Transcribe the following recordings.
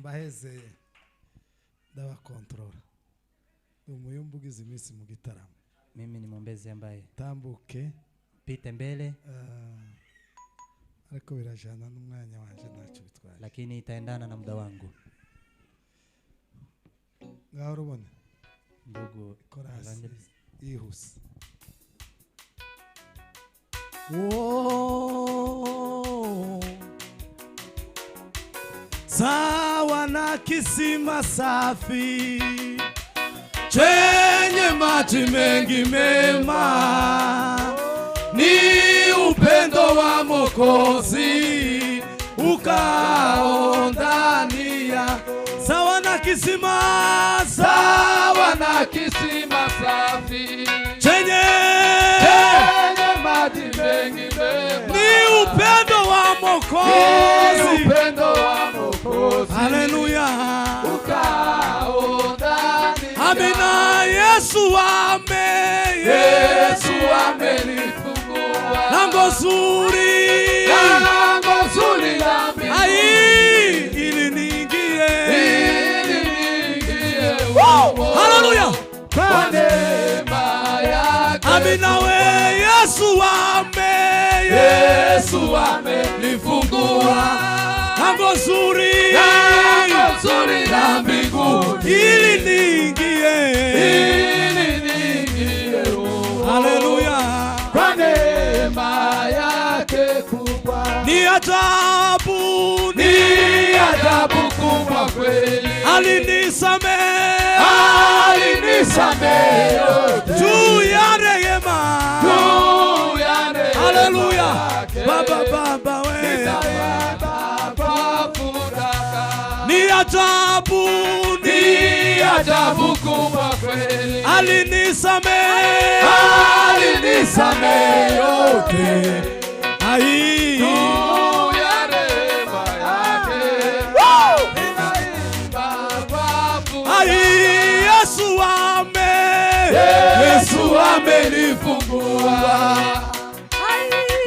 mbaheze dawa control umuyumbugize imisi mu gitaramo. Mimi ni mwombezi ambaye tambuke pite mbele ariko birajana n'umwanya wanje ntacyo bitwaye, lakini itaendana na muda wangu. Ngaho rubone ndugu korasi ihuse. Sawa na kisima safi chenye maji mengi mema, ni upendo wa Mwokozi ukao ndani ya. Sawa na kisima safi chenye maji mengi mema, ni upendo wa Mwokozi. Haleluya, ukao ndani. Amina. Yesu amenifungua lango zuri la mbinguni, ai ili niingie. Haleluya, kwa neema yake. Amina. We Yesu amenifungua lango zuri la mbinguni, ili niingie. Haleluya, kwa neema yake kubwa. Ni ajabu kubwa kweli, alinisamehe juu ya rehema. Haleluya, Baba we ni ajabu kubwa kweli, alinisamehe yote. Ai Yesu amenifungua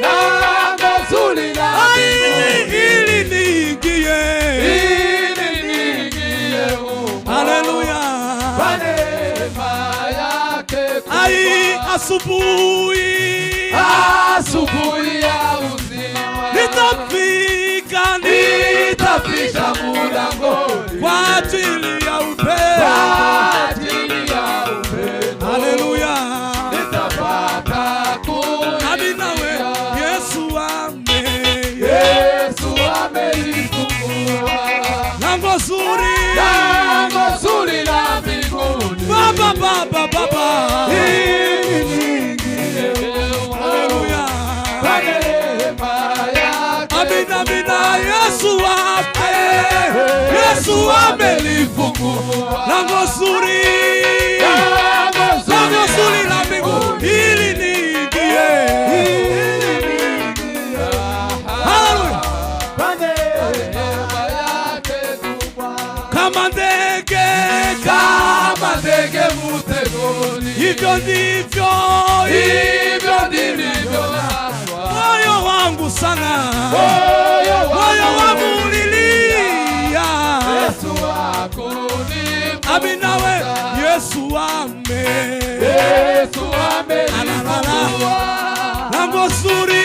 lango zuri la mbinguni, ili niingie. Haleluya, kwa neema yake kubwa. Ai asubuhi ya uzima, nitafika mulangoni kwa ajili ya upendo. Haleluya, nitapata kuingia. Amina. We Yesu amenifungua lango zuri la mbinguni, Baba. Haleluya, kwa neema yake. Amina. Yesu amenifungua lango zuri la mbinguni, ili niingie. Haleluya, kwa neema yake kubwa. kama ndege mtegoni, hivyo ndivyo moyo wangu sana, moyo wangu ulilia. Yesu wako ni Amina. We Yesu amenifungua lango zuri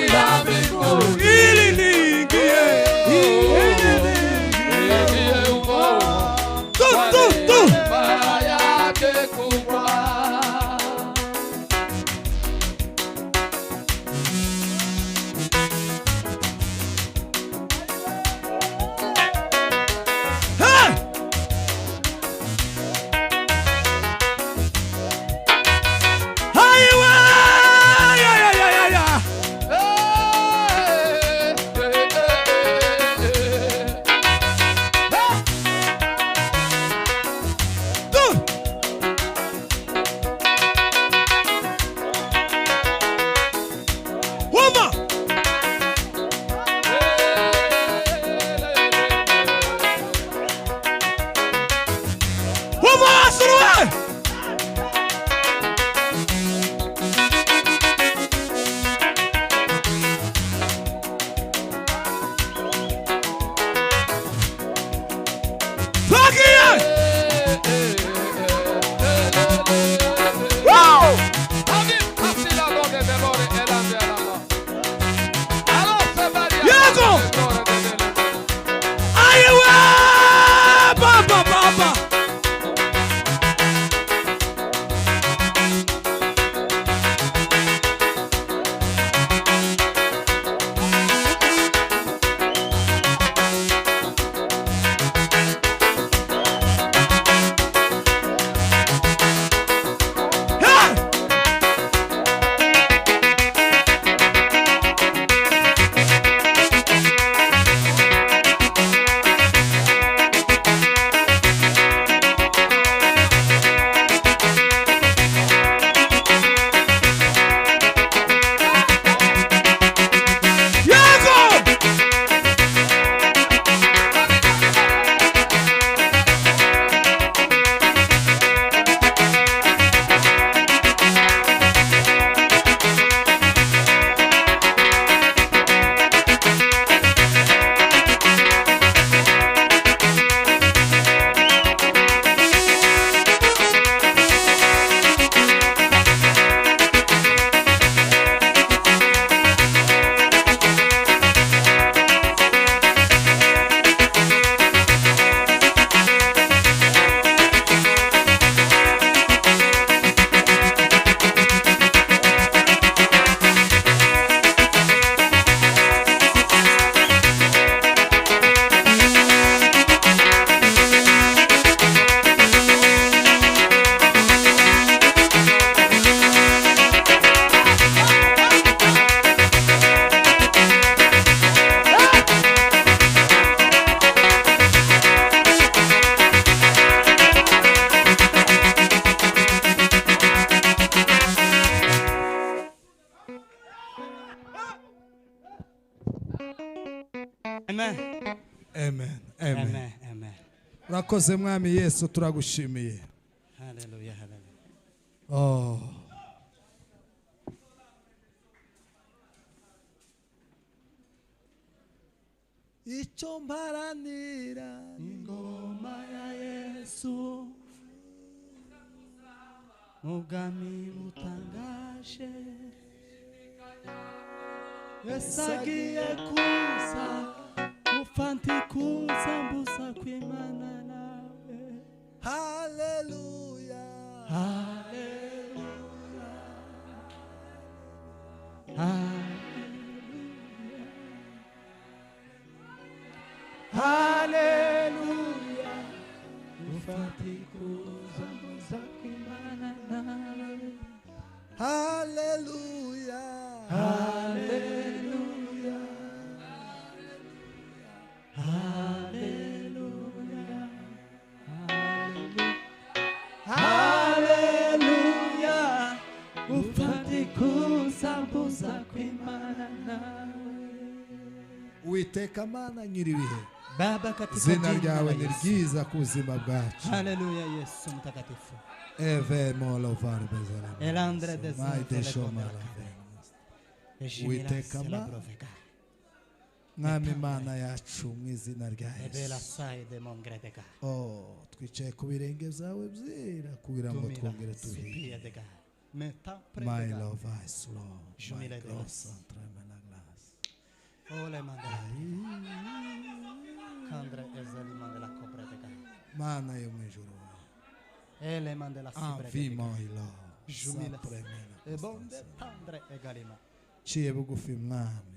la mbinguni, ili niingie. yake kubwa. Yego! Ayewe! Baba, baba! Amen. Amen. Amen. Amen. Amen. Urakoze mwami Yesu turagushimiye. Hallelujah. Hallelujah. Oh. Icyo mparanira ingoma ya Yesu Mugami butangaje Yesu agiye kuza ufanti kuza mbuza kwimana nawe Hallelujah Hallelujah ufanti kuza mbuza kwimana nawe Hallelujah Hallelujah Hallelujah Hallelujah ufati kusambuza kwimana nawe Uwiteka Mana nyiribihe Baba katika Zina jina la ryawe ni Yesu. ryiza ku buzima bwacu Hallelujah Yesu mtakatifu Eve molovar bezala Elandre de Mai de Zofele shomala Uiteka ma Mwami Mana yacu mu izina rya Ebela Yesu sai de mongredega Oh twicaye ku birenge byawe byera kugira ngo twongere tuhiye dega Meta My predega love I slow Jumile My de cross las. entre la glace Ole mandela Kandre ezeli mandela kopredega Mana yo mu ijuru Ele mandela Envie sibredega my love Jumile Sempre mena Ebonde tandre egalima Ciye bugufi mwami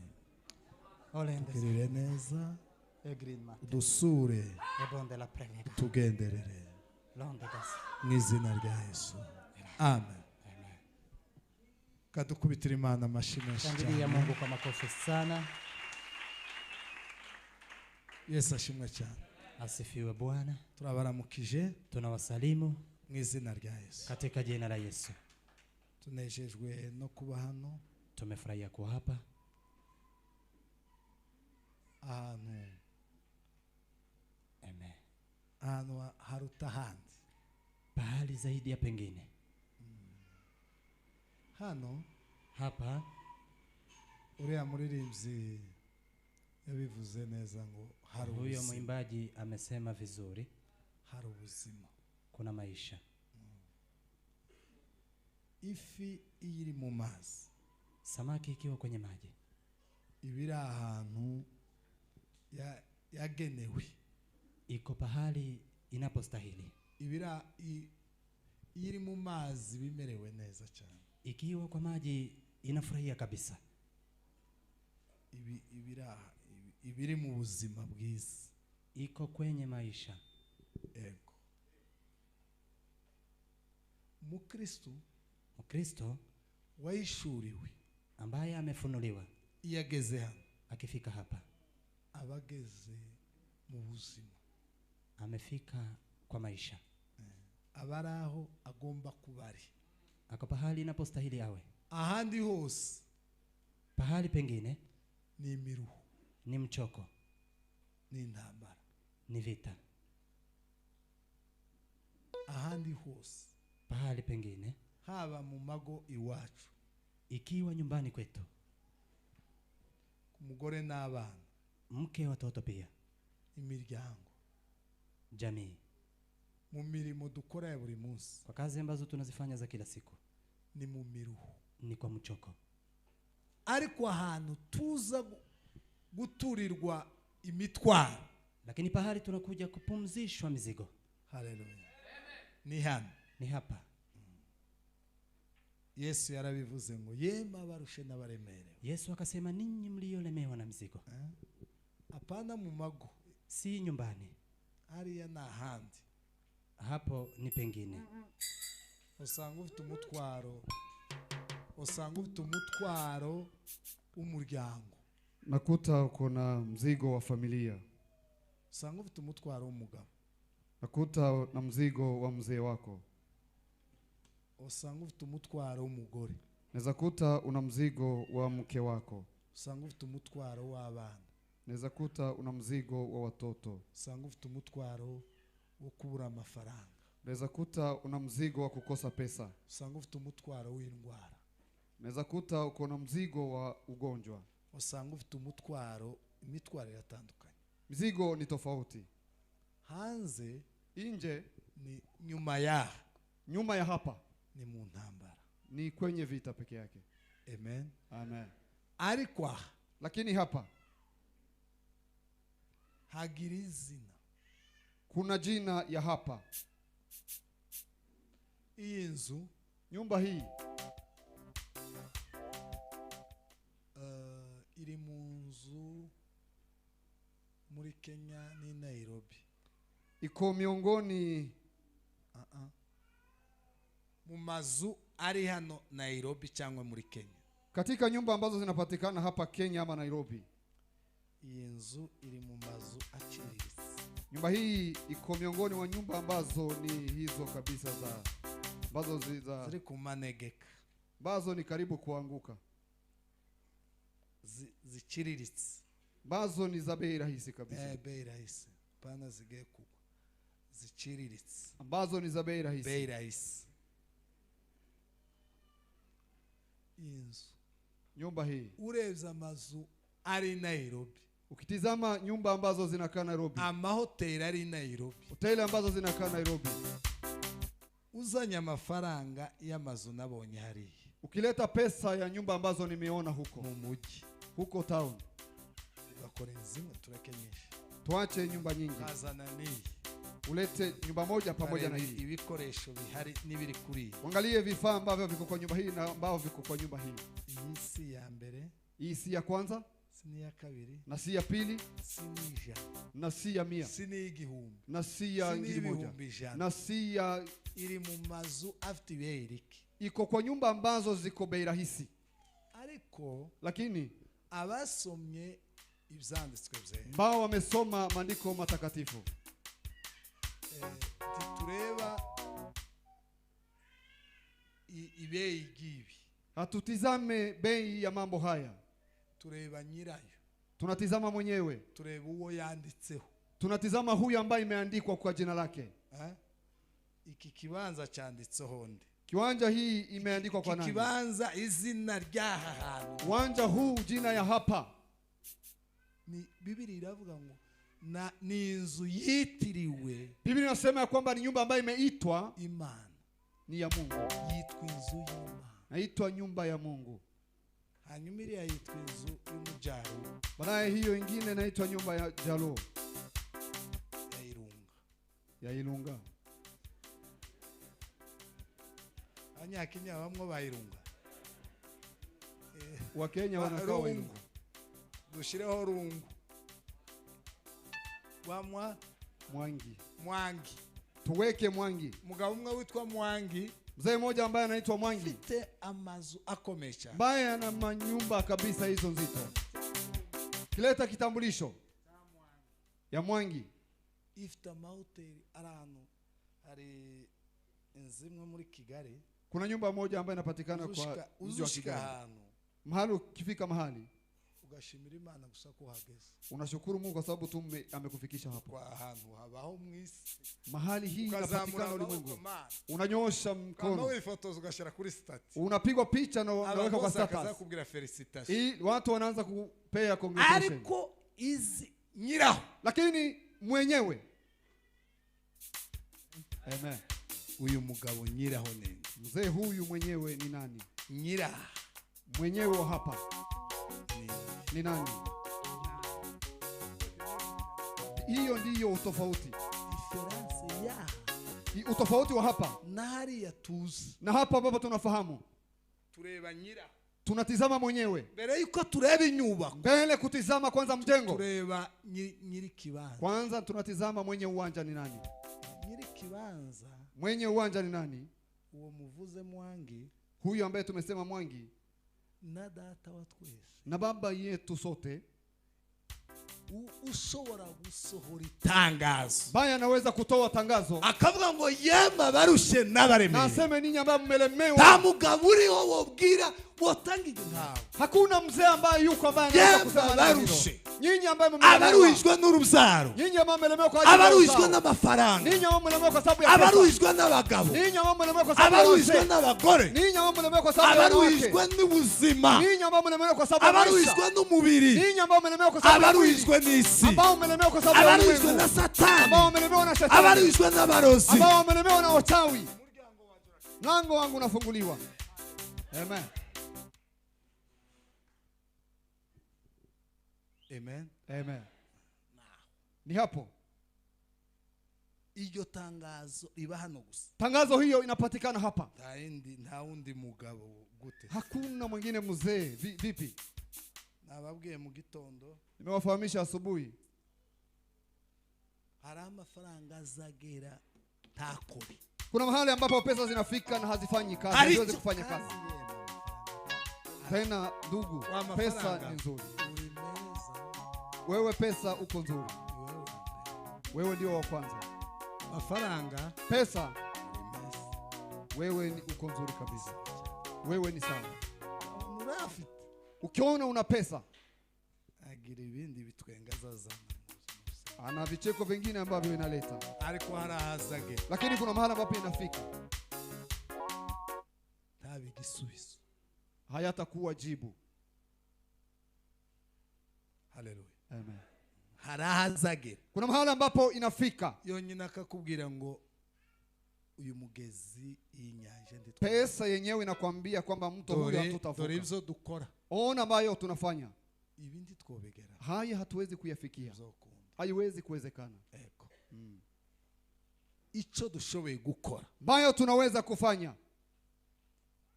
Olende Girire neza Egrin ma udusure Ebonde la prevega tugenderere Londe gas mu izina rya Yesu Amen Kadukubitira Imana amashyi menshi Shangilia cyane Mungu kwa makofi sana Yesu ashimwe cyane Asifiwe Bwana turabaramukije tunawasalimu mu izina rya Yesu katika jina la Yesu tunejejwe no kuba hano tumefurahia kuwa hapa ahantu Amen haruta ahandi pahali zaidi ya pengine hano hapa uriya muririmbyi yabivuze neza ngo hari huyo ubuzima mwimbaji amesema vizuri hari ubuzima kuna maisha ifi iri mu mazi samaki ikiwa kwenye maji, ibiri ahantu yagenewe, iko pahali inapostahili. iri mu mazi bimerewe neza cyane, Ikiwa kwa maji inafurahia kabisa. ibiri mu buzima bwiza, Iko kwenye maisha. ego. Mukristo wayishuriwe, ambaye amefunuliwa, yageze hano, akifika hapa abageze mu buzima, amefika kwa maisha. abaraho agomba kubari, Ako pahali inapostahili awe. ahandi hose Pahali pengine ni imiruho, ni mchoko, ni intambara. ni vita. Ahandi hose, Pahali pengine, haba mu mago iwacu, ikiwa nyumbani kwetu, ku mugore n'abana, mke, watoto, pia imiryango, jamii, mu mirimo dukora ya buri munsi, kwa kazi ambazo tunazifanya za kila siku, ni mu miruho. ni kwa mchoko. Ariko ahantu tuza guturirwa imitwaro, Lakini pahali tunakuja kupumzishwa mizigo, haleluya, ni hano. ni hapa. Yesu yarabivuze ngo yema barushe n'abaremerewe. Yesu akasema, ninyi mliolemewa na mizigo. Apana mu mago, Si nyumbani, hariya na handi. hapo ni pengine. Usanga ufite umutwaro w'umuryango, Nakuta uko na mzigo wa familia. usanga ufite umutwaro w'umugabo, Nakuta na mzigo wa mzee wako. usanga ufite umutwaro w'umugore, Naweza kuta una mzigo wa mke wako. usanga ufite umutwaro w'abana, Naweza kuta una mzigo wa watoto. usanga ufite umutwaro wo kubura amafaranga, Naweza kuta una mzigo wa kukosa pesa. usanga ufite umutwaro w'indwara, Naweza kuta uko na mzigo wa ugonjwa. usanga ufite imitwaro iratandukanye. Mzigo ni tofauti. Hanze Nje, ni nyuma ya hapa ni mu ntambara, ni kwenye vita peke yake. amen. Amen. Ariko Lakini hapa hagira izina, kuna jina ya hapa. iyi nzu Nyumba hii iri mu nzu muri Kenya ni Nairobi, iko miongoni mu mazu ari hano Nairobi cyangwa muri Kenya. katika nyumba ambazo zinapatikana hapa Kenya ama Nairobi. Iyi nzu iri mu mazu aciriritse. Nyumba hii iko miongoni mwa nyumba ambazo ni hizo kabisa ambazo ziri ku manegeka, ambazo ni karibu kuanguka, ziciriritse, ambazo ni za bei rahisi kabisa. bei rahisi, pana zigiye kugwa, ziciriritse, ambazo ni za bei rahisi. bei rahisi. Inzu, nyumba hii urebye amazu ari Nairobi, ukitizama nyumba ambazo zinakaa Nairobi, amahoteli ari Nairobi, hoteli ambazo zinakaa Nairobi, uzanye amafaranga y'amazu nabonye hariya, ukileta pesa ya nyumba ambazo nimeona huko mu mujyi, huko town, ugakora zimwe turakenyesha, tuache nyumba nyingi, kazana n'iyi, ulete nyumba moja pamoja na hii, ibikoresho bihari n'ibiri kuri, angalie vifaa ambavyo viko kwa nyumba hii na ambavyo viko kwa nyumba hii. Iyi si ya mbere, Hii si ya kwanza, si ni ya kabiri, na si ya pili, si ni ijana, na si ya 100, si ni igihumbi, na si ya si ni 1000, ibihumbi ijana, na si ya, iri mu mazu afite ibiyeriki. iko kwa nyumba ambazo ziko bei rahisi. Ariko Lakini abasomye ibyanditswe byera, ambao wamesoma maandiko matakatifu, tureba ibei gibi, hatutizame bei ya mambo haya, tureba nyirayo, tunatizama mwenyewe, tureba uwo yanditseho, tunatizama huyu ambaye imeandikwa kwa jina lake. iki kibanza cyanditseho nde? Kiwanja hii imeandikwa kwa nani? Kibanza izina ryaha hantu, Kiwanja huu jina ya hapa ni Biblia iravuga ngo ni inzu yitiriwe. Biblia inasema ya kwamba ni nyumba ambayo imeitwa Imana, ni ya Mungu, yitwa inzu y'Imana, naitwa nyumba ya Mungu. hanyuma iriya yitwa inzu y'umujyaruguru Baadaye hiyo ingine inaitwa nyumba ya Jalo ya Irunga. ya Ilunga. Abanyakenya bamwe bayirunga. Wakenya wanakaa Rungu. Ilunga. Dushireho rungu. Wamwa Mwangi. Mwangi. Tuweke Mwangi. Mugabo umwe witwa Mwangi Mzee mmoja ambaye anaitwa Mwangi. mfite amazu akomesha. Ambaye ana manyumba kabisa hizo nzito. Kileta kitambulisho ya Mwangi. Ifite amahoteli arano hari inzimwe muri Kigali. Kuna nyumba moja ambayo inapatikana kwa mji wa Kigali. Hano Mahali ukifika mahali ugashimira Imana gusa ko hageze. unashukuru Mungu kwa sababu tu amekufikisha hapo. Kwa hantu habaho mwisi. Mahali hii inapatikana ulimwengu. Unanyosha Kama mkono. wifotoza ugashira kuri status. Unapigwa picha na unaweka kwa status. Akakubwira felicitation. Hii watu wanaanza kupea congratulations. Ariko izi nyiraho. Lakini mwenyewe. Amen. Uyu mugabo nyiraho nini? Mzee huyu mwenyewe ni nani? Nyira. Mwenyewe wa hapa ni nani? Hiyo ndiyo utofauti. Difference ya. Utofauti wa hapa Nahari ya tuzi. na hapa ambapo tunafahamu. Tureba nyira. Tunatizama mwenyewe. Mbere yuko tureba inyubako. Mbele kutizama kwanza mjengo. Tureba nyiri kibanza. Kwanza tunatizama mwenye uwanja ni nani? Nyiri kibanza. Mwenye uwanja ni nani? Uwo muvuze Mwangi. Huyu ambaye tumesema Mwangi. Na data wa twese. Na baba yetu sote. Ushobora gusohora itangazo. Baya anaweza kutoa tangazo. Akavuga ngo yema barushe n'abaremeye. Naseme ninyi ambao mmelemewa. Tamugaburiho wobwira wotangije ntawe. Hakuna mzee ambaye yuko ambaye anaweza kusema barushe. Nyinyi ambao mmelemewa. Abaruhijwe n'urubyaro. Nyinyi ambao mmelemewa kwa ajili ya abaruhijwe n'amafaranga. Nyinyi ambao mmelemewa kwa sababu ya pesa. Abaruhijwe n'abagabo. Nyinyi ambao mmelemewa kwa sababu ya abaruhijwe n'abagore. Nyinyi ambao mmelemewa kwa sababu ya abaruhijwe n'ubuzima. Nyinyi ambao mmelemewa kwa sababu ya abaruhijwe n'umubiri. Nyinyi ambao mmelemewa kwa sababu ya abaruhijwe n'isi. ambao mmelemewa kwa sababu ya abaruhijwe na Satani. ambao mmelemewa na Shetani. abaruhijwe n'abarozi. ambao mmelemewa na wachawi. Mlango wangu unafunguliwa. Amen. Amen. Amen. Ni hapo. Iryo tangazo riba hano gusa. Tangazo hiyo inapatikana hapa. Nta wundi mugabo gute. Hakuna mwingine mzee. Vipi? Nababwiye mu gitondo. Nimewafahamisha asubuhi. Hari amafaranga azagera takori. Kuna mahali ambapo pesa zinafika na hazifanyi kazi, haziwezi kufanya kazi. Tena ndugu, pesa ni nzuri. Wewe pesa uko nzuri. Wewe ndio wa kwanza. Mafaranga, pesa, wewe ni uko nzuri kabisa. Wewe ni sawa. Ukiona una pesa, agira ibindi bitwengaza zana. Ana vicheko vingine ambavyo inaleta. Ariko harahazage. Lakini kuna mahali ambapo inafika. Tabi gisubizo. Hayatakuwa jibu. Haleluya. Amen. Harahazage. Kuna mahali ambapo inafika. Yonyine akakubwira ngo uyu mugezi inyanja nditwa. Pesa yenyewe inakwambia kwamba mto huu hatutavuka. Dore ibyo dukora. Ona ambayo tunafanya. Ibindi twobegera. Haya hatuwezi kuyafikia. Haiwezi kuwezekana. Eko. Ico dushoboye gukora. Bayo tunaweza kufanya.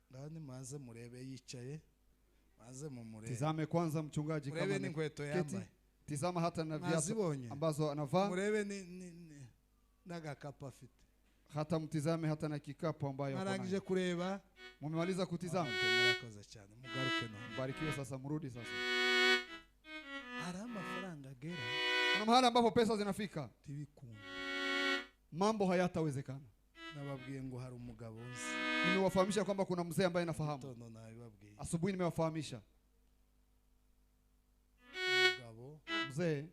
Ndani maze murebe yicaye. Maze mumurebe. Tizame kwanza mchungaji kama murebe ni nkweto yambaye. Tizama hata na viatu ambazo anavaa. Murebe ni nagakapa afite. Hata mtizame hata na kikapu ambayo ako nayo. Narangije kureba. Mumemaliza kutizama? Murakoze cyane. Mugaruke no. Mbarikiwe sasa, mrudi sasa. Ara mafaranga gera. Kuna mahali ambapo pesa zinafika. Tibikunda. Mambo hayatawezekana. Nababwiye ngo hari umugabo uzi. Nimewafahamisha kwamba kuna mzee ambaye nafahamu. Tono nabibabwiye. Asubuhi nimewafahamisha. Mugabo mzee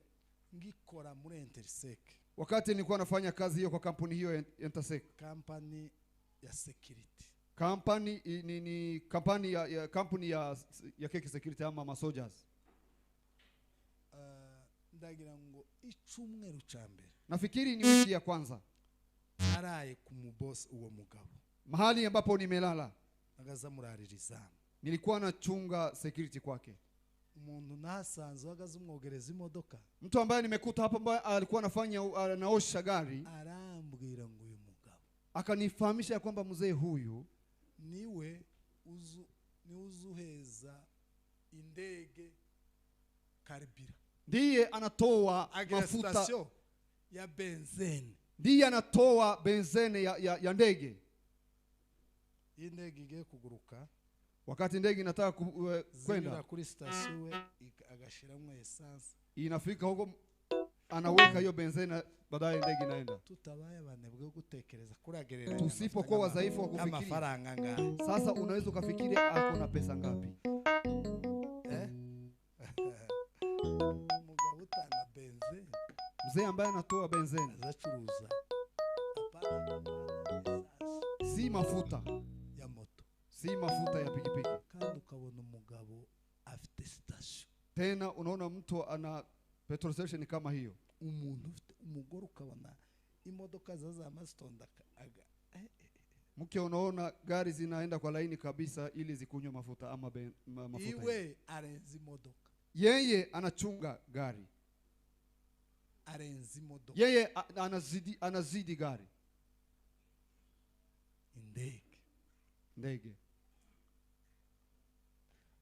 ngikora muri Intersec. Wakati nilikuwa nafanya kazi hiyo kwa kampuni hiyo Intersec. Kampani ya security. Kampani ni kampani ya kampuni ya keke security ama masoldiers. Ndagira ngo icumweru cambere. Nafikiri ni wiki ya kwanza. Naraye ku muboss uwo mugabo. Mahali ambapo nimelala. Nagaza muraririzana. nilikuwa nachunga security kwake. Umuntu nasanze wagaze umwogereza imodoka. Mtu ambaye nimekuta hapa ambaye alikuwa anaosha gari. Arambwira ngo uyu mugabo. Akanifahamisha ya kwamba mzee huyu niwe uzuheza indege karibira. Ndiye anatoa mafuta ya benzene. Ndiye anatoa benzene ya ndege. Indege igiye kuguruka. Wakati ndege inataka kwenda kuri station agashiramo essence. Inafika huko anaweka hiyo benzene, baadaye ndege inaenda. Tutabaye abanebwe gutekereza kuragerera. Tusipokuwa wadhaifu wa kufikiri amafaranga ngapi. Sasa unaweza ukafikiri ako na pesa ngapi? Mugabo utanga benzene. Mzee ambaye anatoa benzene azacuruza apana si mafuta ya moto, si mafuta ya pikipiki. Kandi ukabona umugabo afite station. Tena unaona mtu ana petrol station kama hiyo. Umuntu ufite umugore ukabona imodoka zaza mastonda mke unaona gari zinaenda kwa laini kabisa ili zikunywe mafuta ama mafuta. Iwe arenzi imodoka. Yeye anachunga gari. Arenzi imodoka. Yeye anazidi gari. Ndege.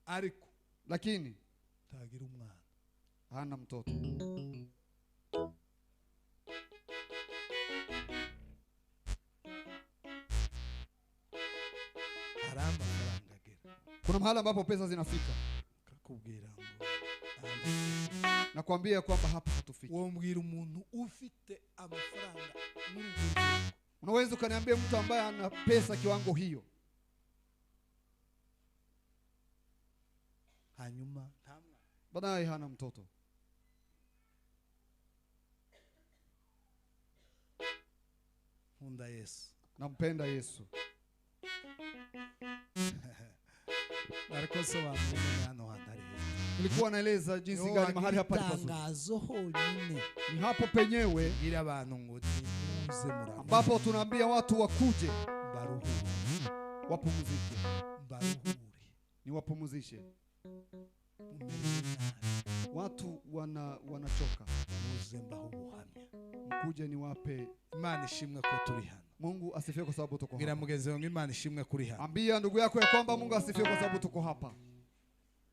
Ariko lakini tagira umwana. Hana mtoto. Haramba farangagera. Kuna mahali ambapo pesa zinafika. Kakubwira ngo nakwambia kwamba hapa hatufiki. Wombwira umuntu ufite amafaranga muri urwo. Unaweza ukaniambia mtu ambaye ana pesa kiwango hiyo, hanyuma baadaye hana mtoto. Hunda Yesu. Nampenda Yesu. Markoso wa hano handari. Nilikuwa naeleza jinsi gani mahali hapa ni pazuri. Tangazo honyine. Ni hapo penyewe gira abantu ngo nimuze muramba. Ambapo tunaambia watu wakuje baruhure. Wapumzike. Baruhure. Ni wapumzishe. Watu wanachoka. Muze mbaho ubuhamya. Mkuje niwape. Imana ishimwe ko turi hano. Mungu asifiwe kwa sababu tuko hapa. Ngira mugeze ngo Imana ishimwe kuri hano. Ambia ndugu yako ya kwamba Mungu asifiwe kwa sababu tuko hapa.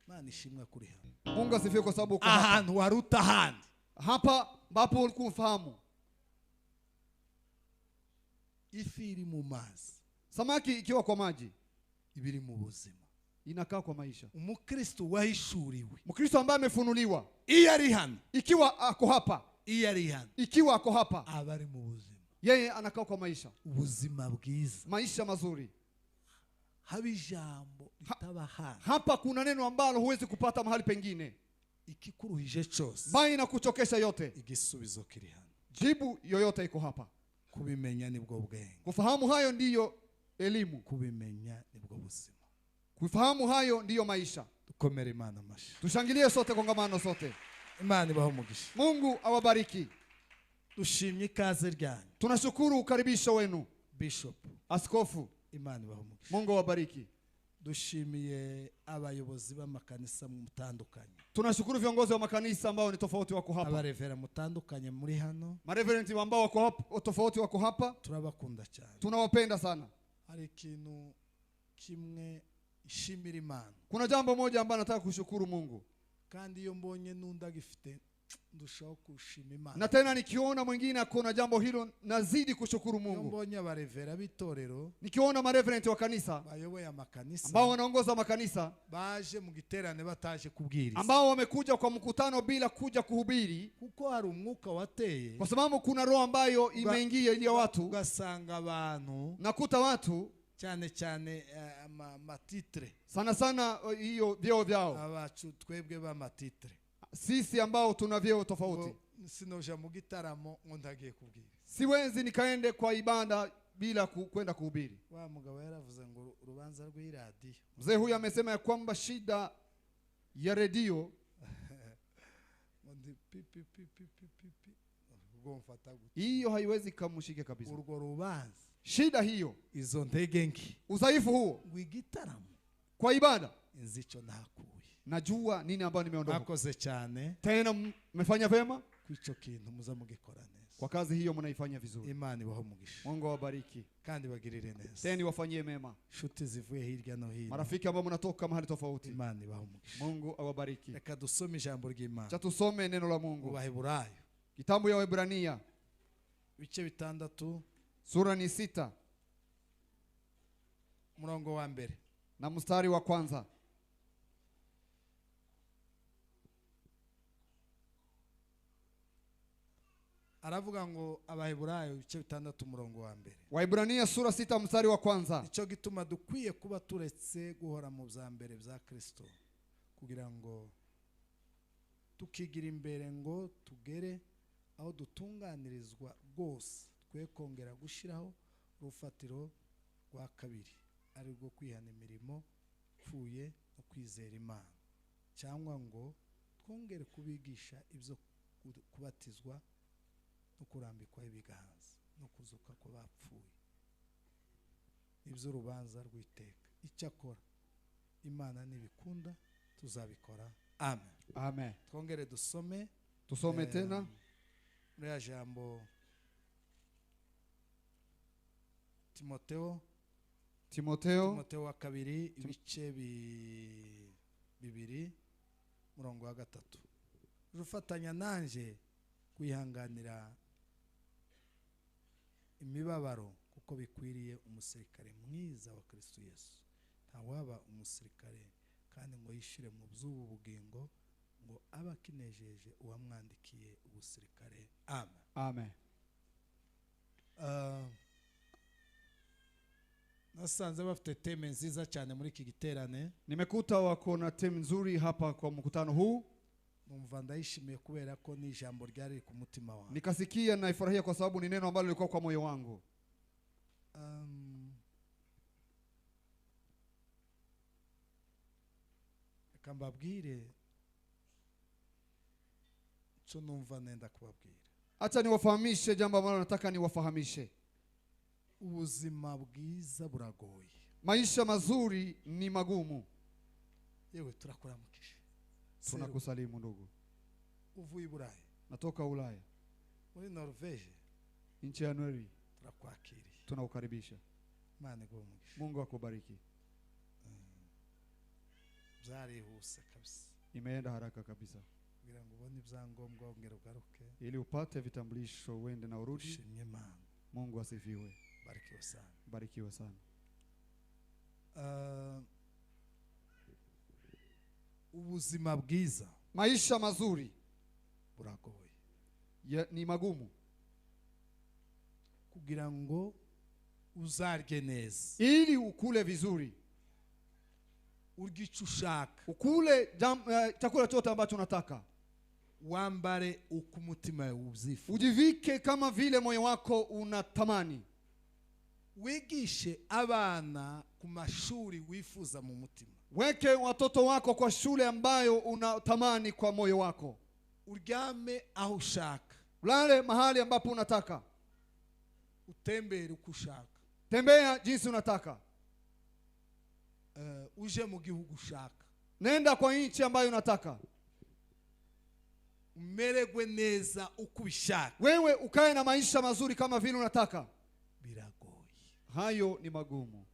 Imana ishimwe kuri hano. Mungu asifiwe kwa sababu uko hapa. Ahantu waruta handi. Hapa ambapo ulikuwa ufahamu. Ifi iri mu mazi. Samaki ikiwa kwa maji, ibiri mu buzima. Inakaa kwa maisha. Umukristo wahishuriwe. Mkristo ambaye amefunuliwa. Iyo ari hano. Ikiwa ako hapa. Iyo ari hano. Ikiwa ako hapa. Abari mu buzima. Yeye anakaa kwa maisha. Ubuzima bwiza. Maisha mazuri. Habijambo litabahana. Hapa kuna neno ambalo huwezi kupata mahali pengine. Ikikuruhije chose. Bali na kuchokesha yote. Igisubizo kiri hano. Jibu yoyote iko hapa. Kubimenya nibwo bwenge. Kufahamu hayo ndiyo elimu. Kubimenya nibwo buzima. Kufahamu hayo ndiyo maisha. Dukomere Imana amashi. Tushangilie sote kongamano sote. Imana ibaho umugisha. Mungu awabariki. Dushimye ikaze ryanyu. Tunashukuru ukaribisho wenu. Bishop. Askofu. Imana ibaho umugisha. Mungu awabariki. Dushimiye abayobozi b'amakanisa mutandukanye. Tunashukuru viongozi wa makanisa ambao ni tofauti wako hapa. Abarevera mutandukanye muri hano. Mareverend ambao wako hapa tofauti wako hapa. Turabakunda cyane. Tunawapenda sana. Hari ikintu kimwe ishimira Imana. Kuna jambo moja ambalo nataka kushukuru Mungu. Kandi iyo mbonye nunda gifite ndushaho kushima Imana. Na tena nikiona mwingine akona jambo hilo nazidi kushukuru Mungu. Iyo mbonye abarevera bitorero. Nikiona mareverend wa kanisa bayoboye amakanisa ambao wanaongoza makanisa baje mu giterane bataje kubwiriza. Ambao wamekuja kwa mkutano bila kuja kuhubiri. Kuko hari umwuka wateye. Kwa sababu kuna roho ambayo imeingia ili watu. Ugasanga abantu. Nakuta watu. Cyane matitre. Sana hiyo vyeo vyao. Abacu twebwe ba matitre. Sisi ambao tuna vyeo tofauti. Sinoja mu gitaramo ngo ndagiye kubwira. Siwezi nikaende kwa ibada bila kwenda kuhubiri. Wa mugabo yaravuze ngo urubanza rw'iradio. Mzee huyu amesema ya kwamba shida ya redio hiyo haiwezi kumshike kabisa. Urwo rubanza. Shida hiyo. Izo ndege nki. Udhaifu huo. Wigitaramo. kwa ibada. nzi icyo nahakuye. Najua nini ambayo nimeondoka. Mwakoze cyane Tena mmefanya vema kw'icyo kintu muza mugikora neza. kwa kazi hiyo, mnaifanya vizuri. Imana ibahe umugisha Mungu awabariki. kandi bagirire neza. Tena wafanyie mema. Nshuti zivuye hirya no hino, Marafiki ambao mnatoka mahali tofauti, Imana ibahe umugisha. Mungu awabariki. Reka dusome ijambo ry'Imana Cha tusome neno la Mungu. mu Baheburayo Kitabu ya Waebrania ibice 6 sura ni 6 umurongo wa mbere na mstari wa kwanza. aravuga ngo Abaheburayo ibice 6 umurongo wa mbere. Waebrania sura 6 mstari wa kwanza. Nicyo gituma dukwiye kuba turetse guhora mu bya mbere bya Kristo, kugira ngo tukigira imbere ngo tugere aho dutunganirizwa rwose, twe kongera gushiraho urufatiro rwa kabiri, ari rwo kwihana imirimo pfuye no kwizera Imana, cyangwa ngo twongere kubigisha ibyo kubatizwa no kurambikwa ibiganza no kuzuka ko bapfuye, iby'urubanza rw'iteka. Icyakora Imana nibikunda tuzabikora. Amen. Amen. Twongere dusome Tusome tena muri ya jambo Timoteo wa kabiri ibice bibiri murongo wa 3. Rufatanya nanje kwihanganira imibabaro kuko bikwiriye umusirikare mwiza wa Kristo Yesu. Ntawaba umusirikare kandi ngo yishire mu by'ubu bugingo ngo aba kinejeje uwamwandikiye ubusirikare. Amen. Amen. Nasanze bafite teme nziza cyane muri iki giterane. Nimekuta wako na temu nzuri hapa kwa mkutano huu. Numva ndayishimiye kubera ko ni ijambo ryari ku mutima wangu. Nikasikia na ifurahia kwa sababu ni neno ambalo lilikuwa kwa moyo wangu. Kambabwire cyo numva nenda kubabwira. Acha niwafahamishe jambo ambalo nataka niwafahamishe. Ubuzima bwiza buragoye. Maisha mazuri ni magumu. Yewe turakuramukisha. Tunakusalimu ndugu. Uvuye Burayi. Natoka Ulaya. Muri Norvege. Nchi ya Norway. Turakwakiriye. Tunaukaribisha. Imana igumugisha. Mungu akubariki. Byarihuse kabisa. Imeenda haraka kabisa. Kugira ngo ubone ibyangombwa ongera ugaruke. Ili upate vitambulisho uende na urudi. Shimye Imana. Mungu asifiwe. Barikiwe sana. Barikiwe sana. Ubuzima bwiza. Maisha mazuri Buragoye. ni magumu. Kugira ngo uzarye neza. Ili ukule vizuri. Urgicu ushaka. Ukule chakula chote ambacho unataka. Wambare uko umutima ubyifuza. Ujivike kama vile moyo wako unatamani. Wigishe abana ku mashuri wifuza mu mutima. Weke watoto wako kwa shule ambayo unatamani kwa moyo wako. Uryame aho ushaka. Ulale mahali ambapo unataka. Utembere uko ushaka. Tembea jinsi unataka. Uje mu gihugu ushaka. Nenda kwa nchi ambayo unataka. Umeregwe neza uko ubishaka. Wewe ukae na maisha mazuri kama vile unataka. Biragoye. Hayo ni magumu.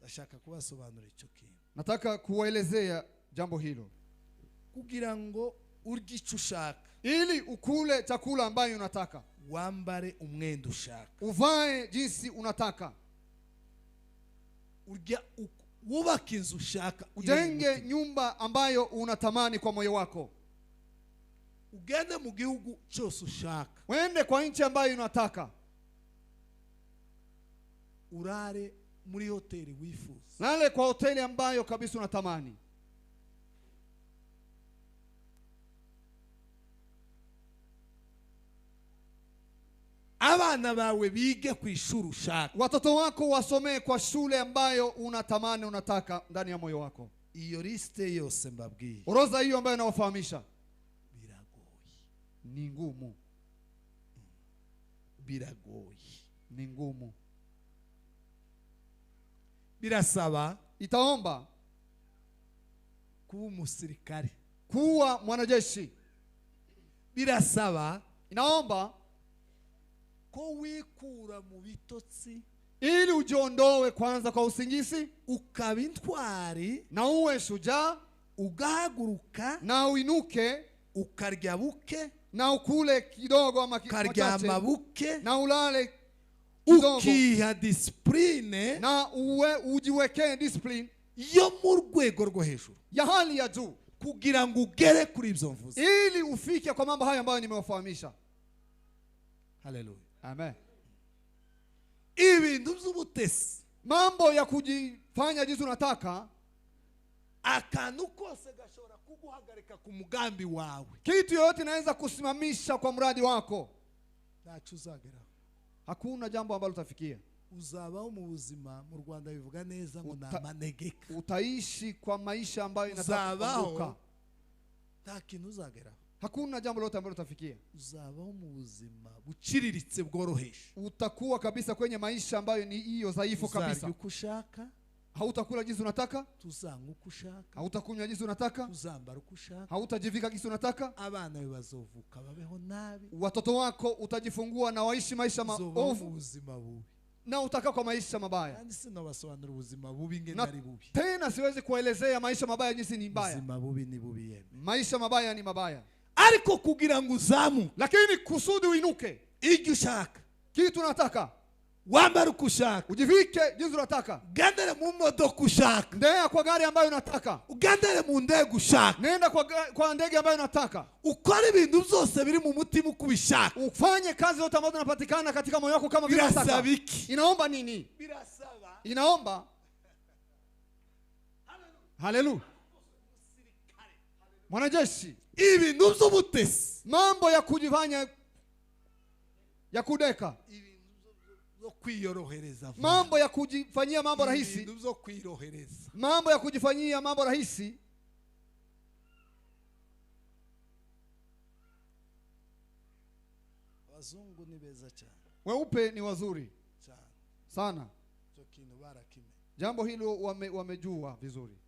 Ndashaka kubasobanurira icyo kintu. Nataka kuwaelezea jambo hilo. Kugira ngo urye icyo ushaka. Ili ukule chakula ambayo unataka. Wambare umwenda ushaka. Uvae jinsi unataka. Urya wubaka inzu ushaka. Ujenge nyumba ambayo unatamani kwa moyo wako. Ugende mu gihugu cyose ushaka. Wende kwa nchi ambayo unataka. Urare muri hoteli wifuza. Lale kwa hoteli ambayo kabisa unatamani. Abana bawe bige ku ishuri ushaka. Watoto wako wasomee kwa shule ambayo unatamani unataka ndani ya moyo wako. Iyo liste yose mbabwiye. Orodha hiyo ambayo nawafahamisha. Biragoye. Ni ngumu. Biragoye. Ni ngumu. birasaba itaomba kuba umusirikare, kuwa mwanajeshi, birasaba inaomba ko wikura mu bitotsi ili ujiondoe kwanza kwa usingizi ukaba intwari, na uwe shujaa ugahaguruka na uinuke ukarya buke, na ukule kidogo ama ukaryama machache buke, na ulale kidogo ukiha disipurine na ujiwekee discipline yo mu rwego rwo hejuru ya hali ya juu kugira ngo ugere kuri ibyo mvuze. ili ufike kwa mambo haya ambayo nimewafahamisha. Haleluya. Amen. Ibintu by'ubutesi, Mambo ya kujifanya jinsi unataka, akantu kose gashobora kuguhagarika ku mugambi wawe, kitu yoyote inaweza kusimamisha kwa mradi wako. ntacyo uzageraho. Hakuna jambo ambalo utafikia. Uzabaho mu buzima, mu Rwanda bivuga neza ngo namanegeka, Utaishi kwa maisha ambayo inataka uzabaho kuondoka. nta kintu uzageraho. Hakuna jambo lolote ambalo utafikia. Uzabaho mu buzima buciriritse bworoheje, Utakuwa kabisa kwenye maisha ambayo ni hiyo dhaifu kabisa. uzarya uko ushaka, Hautakula jinsi unataka, tuzanywa uko ushaka, hautakunywa jinsi unataka, tuzambara uko ushaka, hautajivika jinsi unataka. abana be bazovuka babeho nabi, Watoto wako utajifungua na waishi maisha uzobaho mu maovu buzima bubi. na utakaa kwa maisha mabaya. Kandi sinabasobanura ubuzima bubi ngene Na ari bubi. tena siwezi kuelezea maisha mabaya jinsi ni mbaya. Ubuzima bubi ni bubi yeme. Maisha mabaya ni mabaya. Ariko kugira ngo uzamuke, Lakini kusudi uinuke, icyo ushaka, kitu unataka, wambara uko ushaka, ujivike jinsi unataka, ugendere mu modoka ushaka, ndea kwa gari ambayo unataka, ugendere mu ndege ushaka, nenda kwa ndege ambayo unataka, ukora ibintu byose biri mu mutima uko ubishaka. ufanye kazi zote ambazo zinapatikana katika moyo wako kama vile unataka. Birasaba iki? Inaomba nini? Birasaba Inaomba haleluya, mwanajeshi, ibintu by'ubutesi, mambo ya kujifanya ya kudeka, ibintu byo kwiyorohereza, mambo ya kujifanyia mambo rahisi, ibintu byo kwirohereza. mambo ya kujifanyia mambo rahisi. Abazungu ni beza cyane Weupe ni wazuri cyane, sana, cyo kintu barakime. jambo hilo wamejua vizuri.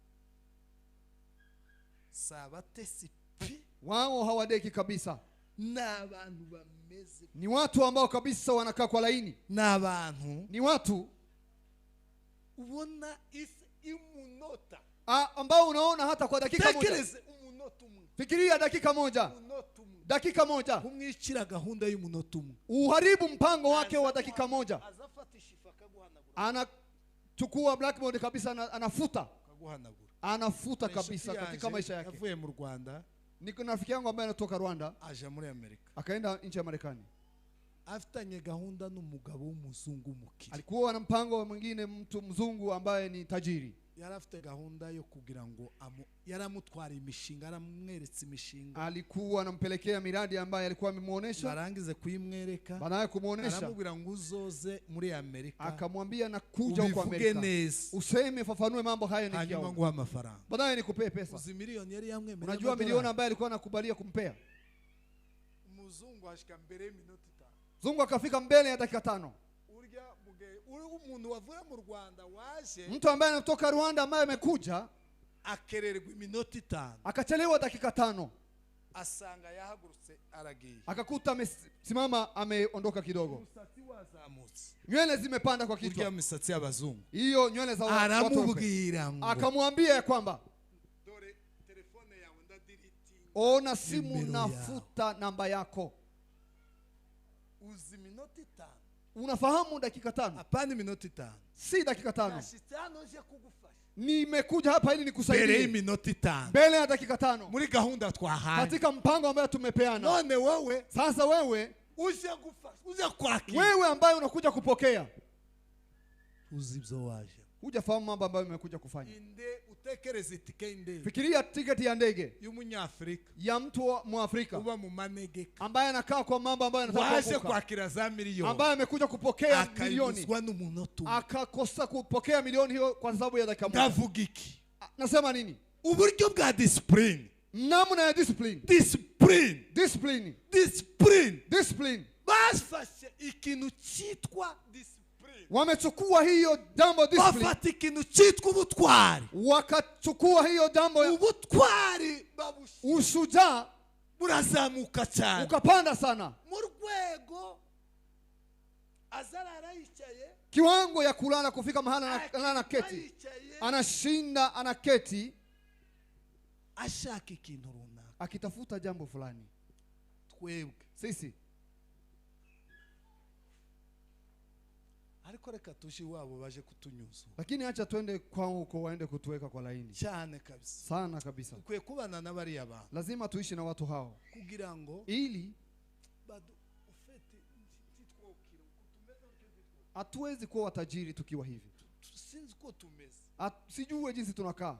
Sabatesi pi, Wao hawadeki kabisa, n'abantu bameze, ni watu ambao kabisa wanakaa kwa laini, n'abantu ni watu ubona isi imunota. ambao unaona hata kwa dakika moja. Tekereze umunota umwe, Fikiria dakika moja, umunota umwe, dakika moja kumwicira gahunda y'umunota umwe, uharibu mpango wake wa dakika moja. azafatisha ifa akaguhanagura, Anachukua blackboard kabisa, anafuta akaguhanagura. anafuta kabisa katika maisha yake. Yavuye mu Rwanda, Niko na rafiki yangu ambaye anatoka Rwanda aje muri Amerika, akaenda nchi ya Marekani. afitanye gahunda n'umugabo w'umuzungu mukiri. Alikuwa na mpango mwingine, mtu mzungu ambaye ni tajiri. Yari afite gahunda yo kugira ngo yaramutwara imishinga, aramweretse imishinga, Alikuwa anampelekea miradi ambaye alikuwa amemuonesha. barangize kuyimwereka, Baadaye kumuonesha, aramubwira ngo uzoze muri Amerika, akamwambia nakuja huko ubivuge Amerika, neza, useme fafanue mambo haya hanyuma nikiao, nguha amafaranga. baadaye nikupee pesa. Uzi miliyoni yari yamwemereye. Unajua milioni ambaye alikuwa anakubalia kumpea. umuzungu ashika mbere y'iminota 5. Zungu akafika mbele ya dakika 5. Urya uri umuntu wavuye mu Rwanda waje, Mtu ambaye anatoka Rwanda ambaye amekuja akererwa iminota 5, akachelewa dakika 5, asanga yahagurutse aragiye, akakuta amesimama ameondoka kidogo, umusatsi wazamutse, nywele zimepanda kwa urya kichwa, misatsi y'abazungu. hiyo nywele za watu weupe. Aramubwira ngo Akamwambia ya kwamba dore telefone yawe ndadiritinga, ona simu Nimero nafuta namba yako. uzi minota 5, Unafahamu dakika 5, hapana minota 5, si dakika 5. nashitse hano nje kugufasha Nimekuja hapa ili mbere nikusaidie y'iminota 5, mbele ya dakika 5 muri gahunda twahaye. katika mpango ambao tumepeana. None wowe Sasa wewe uje gufasha, uje kwakira, wewe ambaye unakuja kupokea, uzi ibyo waje, hujafahamu mambo ambayo umekuja kufanya. inde utekereze itike y'indege Fikiria tiketi ya ndege y'umunyafrika ya mtu Mwafrika uba mu manegeka, ambaye anakaa kwa mambo ambayo anataka waje kuvuka, kwakira za miliyoni, ambaye amekuja kupokea milioni, akayibuzwa n'umunota umwe. akakosa kupokea milioni hiyo kwa sababu ya dakika moja. Ndavuga iki? Nasema nini? Uburyo bwa discipline, Namna ya discipline, discipline, discipline, discipline. discipline. Bafashe ikintu cyitwa discipline, wamechukua hiyo jambo discipline, bafata ikintu cyitwa ubutwari. wakachukua hiyo jambo Ubutwari ushujaa, burazamuka cyane ukapanda sana mu rwego azarara yicaye, kiwango ya kulala kufika mahala anaketi, yicaye anashinda anaketi ashaka ikintu runaka. akitafuta jambo fulani. Twebwe Sisi ariko reka tushi wabo baje kutunyuza lakini acha twende kwao huko, waende kutuweka kwa laini cyane kabisa. sana kabisa. Ukwiye kubana n'abari abantu Lazima tuishi na watu hao kugira ngo ili hatuwezi kuwa watajiri tukiwa hivi. sinzi ko tumeze. Sijue jinsi tunakaa.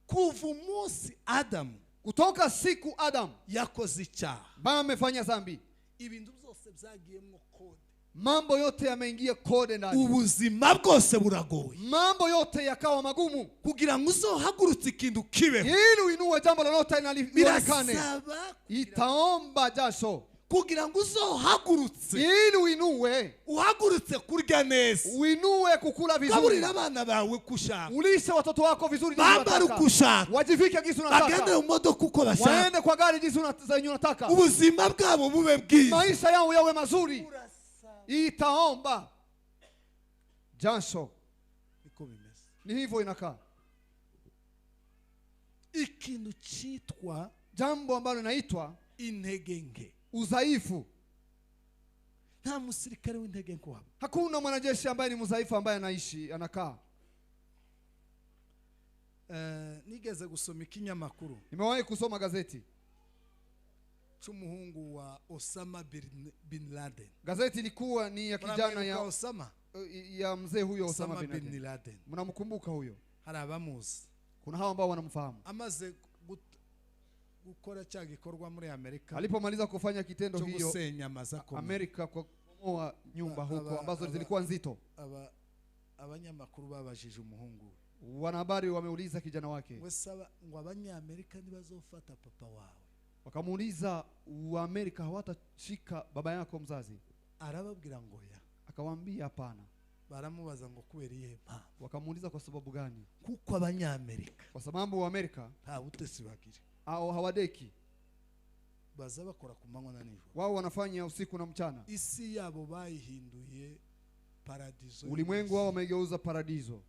Kuva umunsi Adamu, Kutoka siku Adam yakoze icyaha, amefanya dhambi, ibintu byose byagiyemo kode, mambo yote yameingia kode ndani, ubuzima bwose buragoye, mambo yote yakawa magumu. kugira ngo uzohagurutse ikintu kibeho Ili uinue jambo lolote lionekane, birasaba itaomba jasho. kugira ngo uzohagurutse, Ili uinue, uhagurutse kurya neza, uinue kukula vizuri, gaburira abana bawe kushaka, ulishe watoto wako vizuri jinsi bambara unataka, ukushaka, wajivike jinsi bagende unataka, mu modoka uko bashaka, waende kwa gari jinsi unataka, ubuzima bwabo bube bwiza. maisha yao yawe mazuri. Itaomba jasho. Niko bimeze. Ni hivyo inakaa. Ikintu cyitwa Jambo ambalo linaitwa intege nke. udhaifu. Nta musirikare w'intege nke wabo. Hakuna mwanajeshi ambaye ni mdhaifu ambaye anaishi anakaa. Nigeze gusoma ikinyamakuru Nimewahi kusoma gazeti cy'umuhungu wa Osama bin Laden. Gazeti ilikuwa ni ya kijana ya mzee huyo Osama bin Laden. Mnamkumbuka huyo? Hari abamuzi. Kuna hao ambao wanamfahamu. Amaze gukora cya gikorwa muri Amerika, Alipomaliza kufanya kitendo hiyo gusenya amazako Amerika, kwa kumoa nyumba huko ambazo zilikuwa nzito, abanyamakuru babajije umuhungu, wanahabari wameuliza kijana wake, wesaba ngo abanyamerika ntibazofata papa wawe. wakamuuliza wa Amerika hawatashika baba yako mzazi? Arababwira ngo ya. Akawaambia hapana. Baramubaza ngo kubera iyihe mpamvu? Wakamuuliza kwa sababu gani? Kuko abanyamerika, Kwa sababu wa Amerika nta butesi bagira, au hawadeki, baza bakora ku manywa na nijoro. wao wanafanya usiku na mchana. Isi yabo bayihinduye paradizo. Ulimwengu wao wamegeuza paradizo.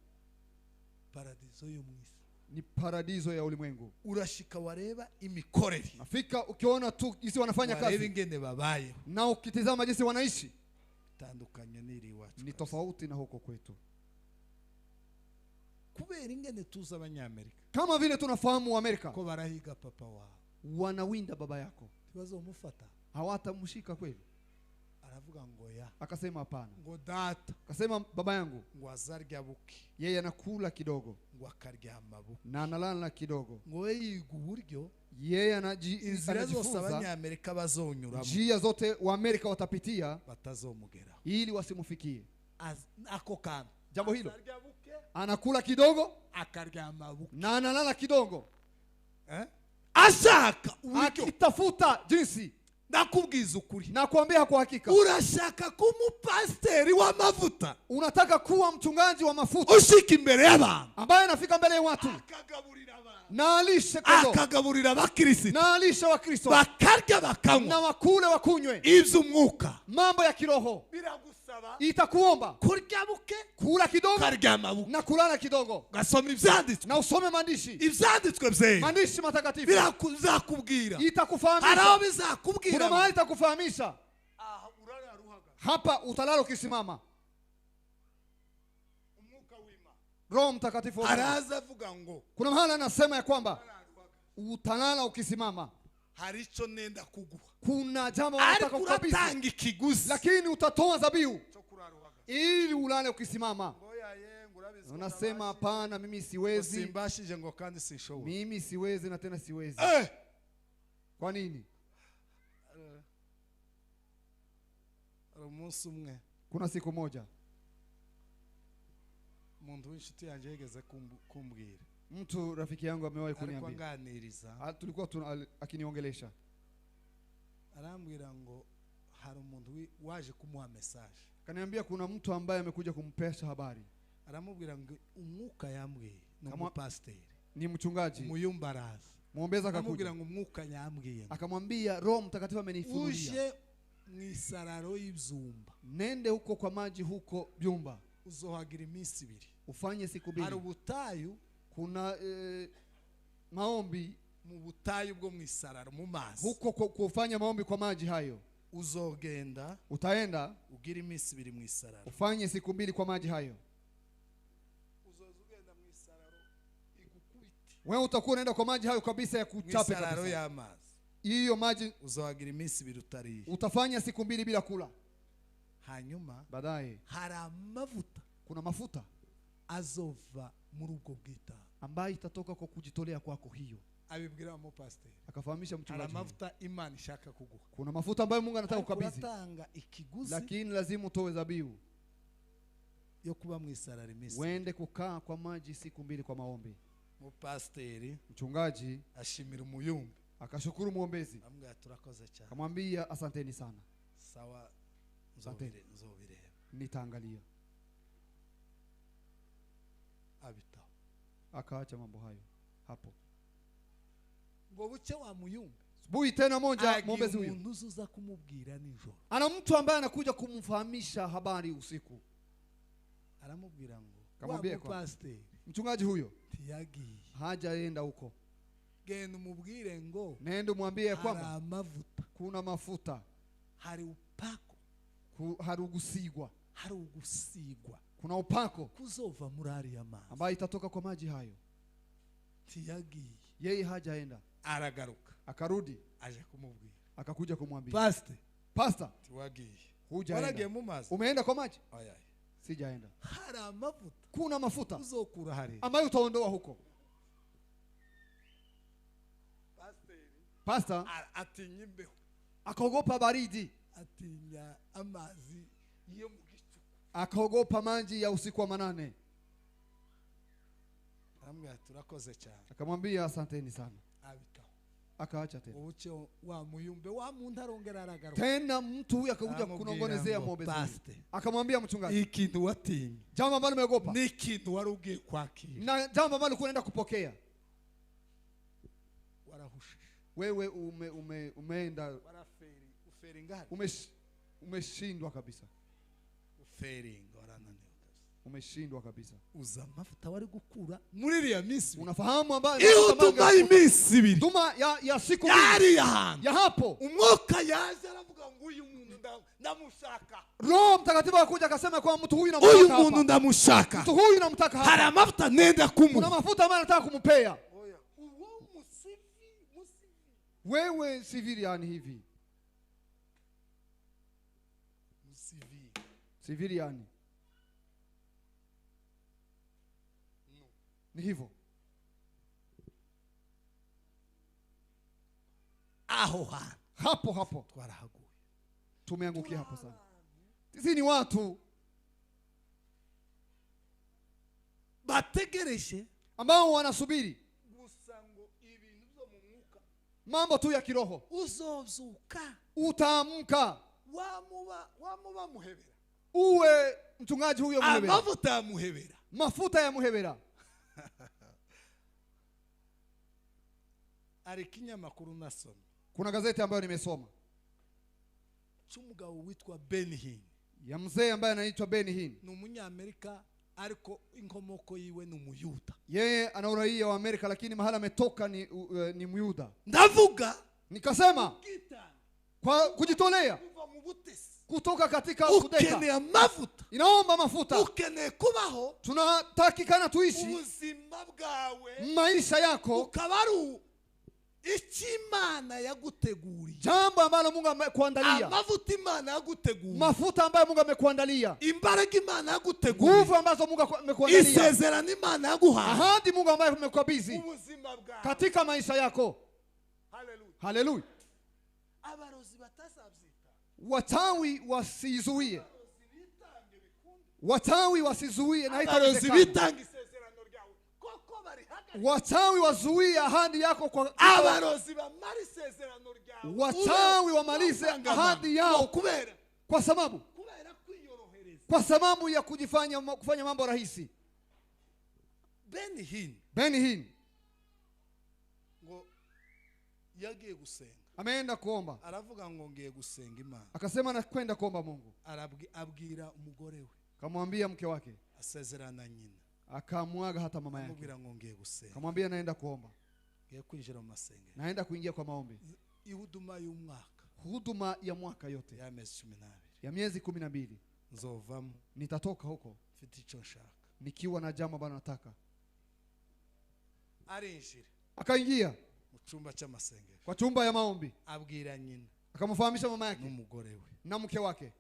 Paradizo yo mwisi Ni paradizo ya ulimwengu. Urashika wareba imikorere, Nafika ukiona tu jinsi wanafanya wareba kazi ingene babaye, na ukitizama jinsi wanaishi, tandukanye n'iri wacu, ni tofauti na huko kwetu. kubera ingene tuza abanyamerika, Kama vile tunafahamu wa Amerika ko barahiga papa wawe, wanawinda baba yako, ntibazomufata. hawatamshika kweli? Aravuga ngo ya. Akasema hapana. Ngo data, Akasema baba yangu ngo azarya buki, yeye anakula kidogo ngo akaryama buki, na analala kidogo, ngo we yiga uburyo yeye inzira zose anajifunza abanyamerika bazonyuramo njia zote wa Amerika watapitia batazomugeraho, ili wasimufikie. ako kantu Jambo hilo, azarya buke, anakula kidogo akaryama buki, na analala kidogo, ashaka uburyo. akitafuta jinsi. Nakubwiza ukuri, Na kuambia kwa hakika, urashaka kuba umupasiteri w'amavuta, unataka kuwa mchungaji wa mafuta ushika imbere y'abantu, ambaye anafika mbele ya watu akagaburira abantu, na alishe kondoo akagaburira abakirisitu, na alishe wa Kristo bakarya na bakanywa wakule wakunywe iby'umwuka. mambo ya kiroho. Biragusaba Itakuomba kurya buke, kula kidogo ukaryama buke, na kulala kidogo, ugasoma ibyanditswe, na usome maandishi byera, maandishi matakatifu. bizakubwira, hari aho Itakufahamisha, bizakubwira, kuna mahali itakufahamisha. urararuhaga Hapa utalala ukisimama. umwuka w'Imana Roho Mtakatifu araza avuga ngo kuna mahali anasema ya kwamba utalala ukisimama. hari icyo nenda kuguha, Kuna jambo ariko unataka kukabidhi, uratanga ikiguzi lakini utatoa dhabihu cyo kuraruhaga. ili ulale ukisimama. Ngoyaye ngurabizi, Unasema hapana, mimi siwezi, simbashije ngo kandi sinshobora. mimi siwezi na tena siwezi. Kwa nini? Umunsi umwe Kuna siku moja umuntu w'inshuti yanjye yigeze kumbwira, mtu rafiki yangu amewahi ariko kuniambia, anganiriza, tulikuwa akiniongelesha, arambwira ngo hari umuntu waje kumuha message. Kaniambia kuna mtu ambaye amekuja kumpesha habari. Aramubwira ngo umwuka yambwiye no pastor. Ni mchungaji. Umuyumbaraza. Muombeza akakuja. Aramubwira ngo umwuka nyambwiye. Akamwambia Roho Mtakatifu amenifunulia. Uje mwisararo y'ibyumba. Nende huko kwa maji huko byumba. Uzohagira iminsi 2. Ufanye siku 2. Hari ubutayu kuna maombi mu butayu bwo mwisararo mu mazi. Huko kufanya maombi kwa maji hayo. Uzogenda, utaenda ugira iminsi 2 mwisararo. Ufanye siku 2 kwa maji hayo. Uzogenda mwisararo ikukubiti. Wewe utakuwa unaenda kwa maji hayo kabisa ya kuchape kabisa. Mwisararo ya mazi. Hiyo maji uzohagira iminsi 2 utariye. Utafanya siku 2 bila kula. Hanyuma baadaye hari amavuta. Kuna mafuta azova muri ubwo bwita ambayo itatoka kwa kujitolea kwako hiyo. Abibwira mu pastor. Akafahamisha mchungaji. Hari mafuta Imana ishaka kuguha. Kuna mafuta ambayo Mungu anataka kukabidhi. Unatanga ikiguzi. Lakini lazima utoe dhabihu yo kuba mwisarara iminsi. Wende kukaa kwa maji siku 2 kwa maombi. Mu pastor mchungaji ashimira umuyumbe. Akashukuru muombezi. Amubwira turakoze cyane. Akamwambia asanteni sana. Sawa. Nzobireba. Nitaangalia. Abita. Akaacha mambo hayo hapo. Ngo buce wa muyumbe. Subuhi tena moja muombezi huyo. Umuntu uza kumubwira nijoro. Ana mtu ambaye anakuja kumfahamisha habari usiku. Aramubwira ngo kamwambie kwa pastor. Mchungaji huyo Tiyagi. Hajaenda huko. Genda umubwire ngo nenda mwambie kwamba mafuta. Kuna mafuta. Hari upako. Hari ugusigwa. Hari ugusigwa. Kuna upako kuzova muri ya mazi ambayo itatoka kwa maji hayo. Tiyagi. Yeye hajaenda. Aragaruka. Akarudi. Aje kumubwira. Akakuja kumwambia. Pastor. Tiwagi. Hujaenda. Mu mazi. Umeenda kwa maji? Aya. Sijaenda. Hari amavuta. Kuna mafuta. Uzokura hari. Ambayo utaondoa huko. Pastor. Atinya imbeho. Akaogopa baridi. Atinya amazi yo mu gicuku. Akaogopa maji ya usiku wa manane. Aramubwira turakoze cyane. Akamwambia asanteni sana. Abitaho. Akaacha tena. Ubuce wa muyumbe wa muntu arongera aragaruka. Tena mtu huyu akakuja kunongonezea muombezi. Akamwambia mchungaji. Ikintu watinye. Jambo ambalo umeogopa. Ni kitu wari ugiye kwakira. Na jambo ambalo unaenda kupokea. Warahusha. Wewe umeenda waraferi uferi ngani umeshindwa kabisa. Uferi ngorananiwe. Umeshindwa kabisa. Uza mafuta wari gukura muri iriya minsi. Unafahamu ambayo tuma iminsi 2. Tuma ya siku 2. Yari yahantu. Ya hapo. Umwuka yaje aravuga ngo uyu muntu ndamushaka. Roho Mtakatifu akakuja akasema kwa mtu huyu namtaka hapa. Uyu muntu ndamushaka. Mtu huyu namtaka hapa. Hari mafuta nenda kumu. Kuna mafuta ambayo nataka kumpea. Oya. Uwo musivi. Wewe civilian hivi. Musivi. Civilian. Ni hivyo. Hapo twarahaguye. Tumeangukia hapo sana. Sisi ni watu bategereje ambao wanasubiri gusa ngo ibintu byo mu mwuka, mambo tu ya kiroho. Uzozuka, utaamka, wamuba muhebera. Uwe mchungaji huyo muhebera. Amavuta ya muhebera. Mafuta ya muhebera. Ari kinyamakuru nasoma. Kuna gazeti ambayo nimesoma. Cy'umugabo witwa Ben Hinn. Ya mzee ambaye anaitwa Ben Hinn. Ni umunyamerika ariko inkomoko yiwe ni Umuyuda. Yeye ana uraia wa Amerika lakini mahala ametoka ni Myuda. Ndavuga nikasema kwa kujitolea kutoka katika kudeka. Ukeneye mafuta. Inaomba mafuta. Ukeneye kubaho. Tunatakikana tuishi ubuzima bwawe. Maisha yako ukabaru Imana yaguteguriye. Jambo ambalo Mungu amekuandalia. Amavuta Imana yaguteguriye. Mafuta ambayo Mungu amekuandalia. Imbaraga Imana yaguteguriye. Nguvu ambazo Mungu amekuandalia. Isezerano Imana yaguhaye. Ahadi Mungu ambayo amekukabidhi ubuzima bwawe katika maisha yako. Haleluya. Haleluya. Abarozi batazabyita. Watawi wasizuie. Watawi wasizuie na haitawezekana. Abarozi bitanga isezerano ryawe. Koko bari hagati. Watawi wazuie ahadi yako kwa abarozi bamara isezerano ryawe. wachawi wamalize ahadi yao kubera kwa sababu ya kufanya mambo rahisi. Ben Hinn ngo yagiye gusenga, ameenda kuomba, aravuga ngo ngiye gusenga Imana, akasema nakwenda kuomba Mungu. abwira umugore we, Kamwambia mke wake, asezerana nyina, akamwaga hata mama yake, amubwira ngo ngiye gusenga, kamwambia naenda kuomba, ngiye kwinjira mu masengero, naenda kuingia kwa maombi. ihuduma y'umwaka, Huduma ya mwaka yote ya miezi 12, ya miezi 12, nzovamo nitatoka huko mfite icyo nshaka, nikiwa na jambo ambalo nataka. arinjira Akaingia mu cyumba cy'amasengero, kwa chumba ya maombi, abwira nyina, akamfahamisha mama yake n'umugore we na mke wake,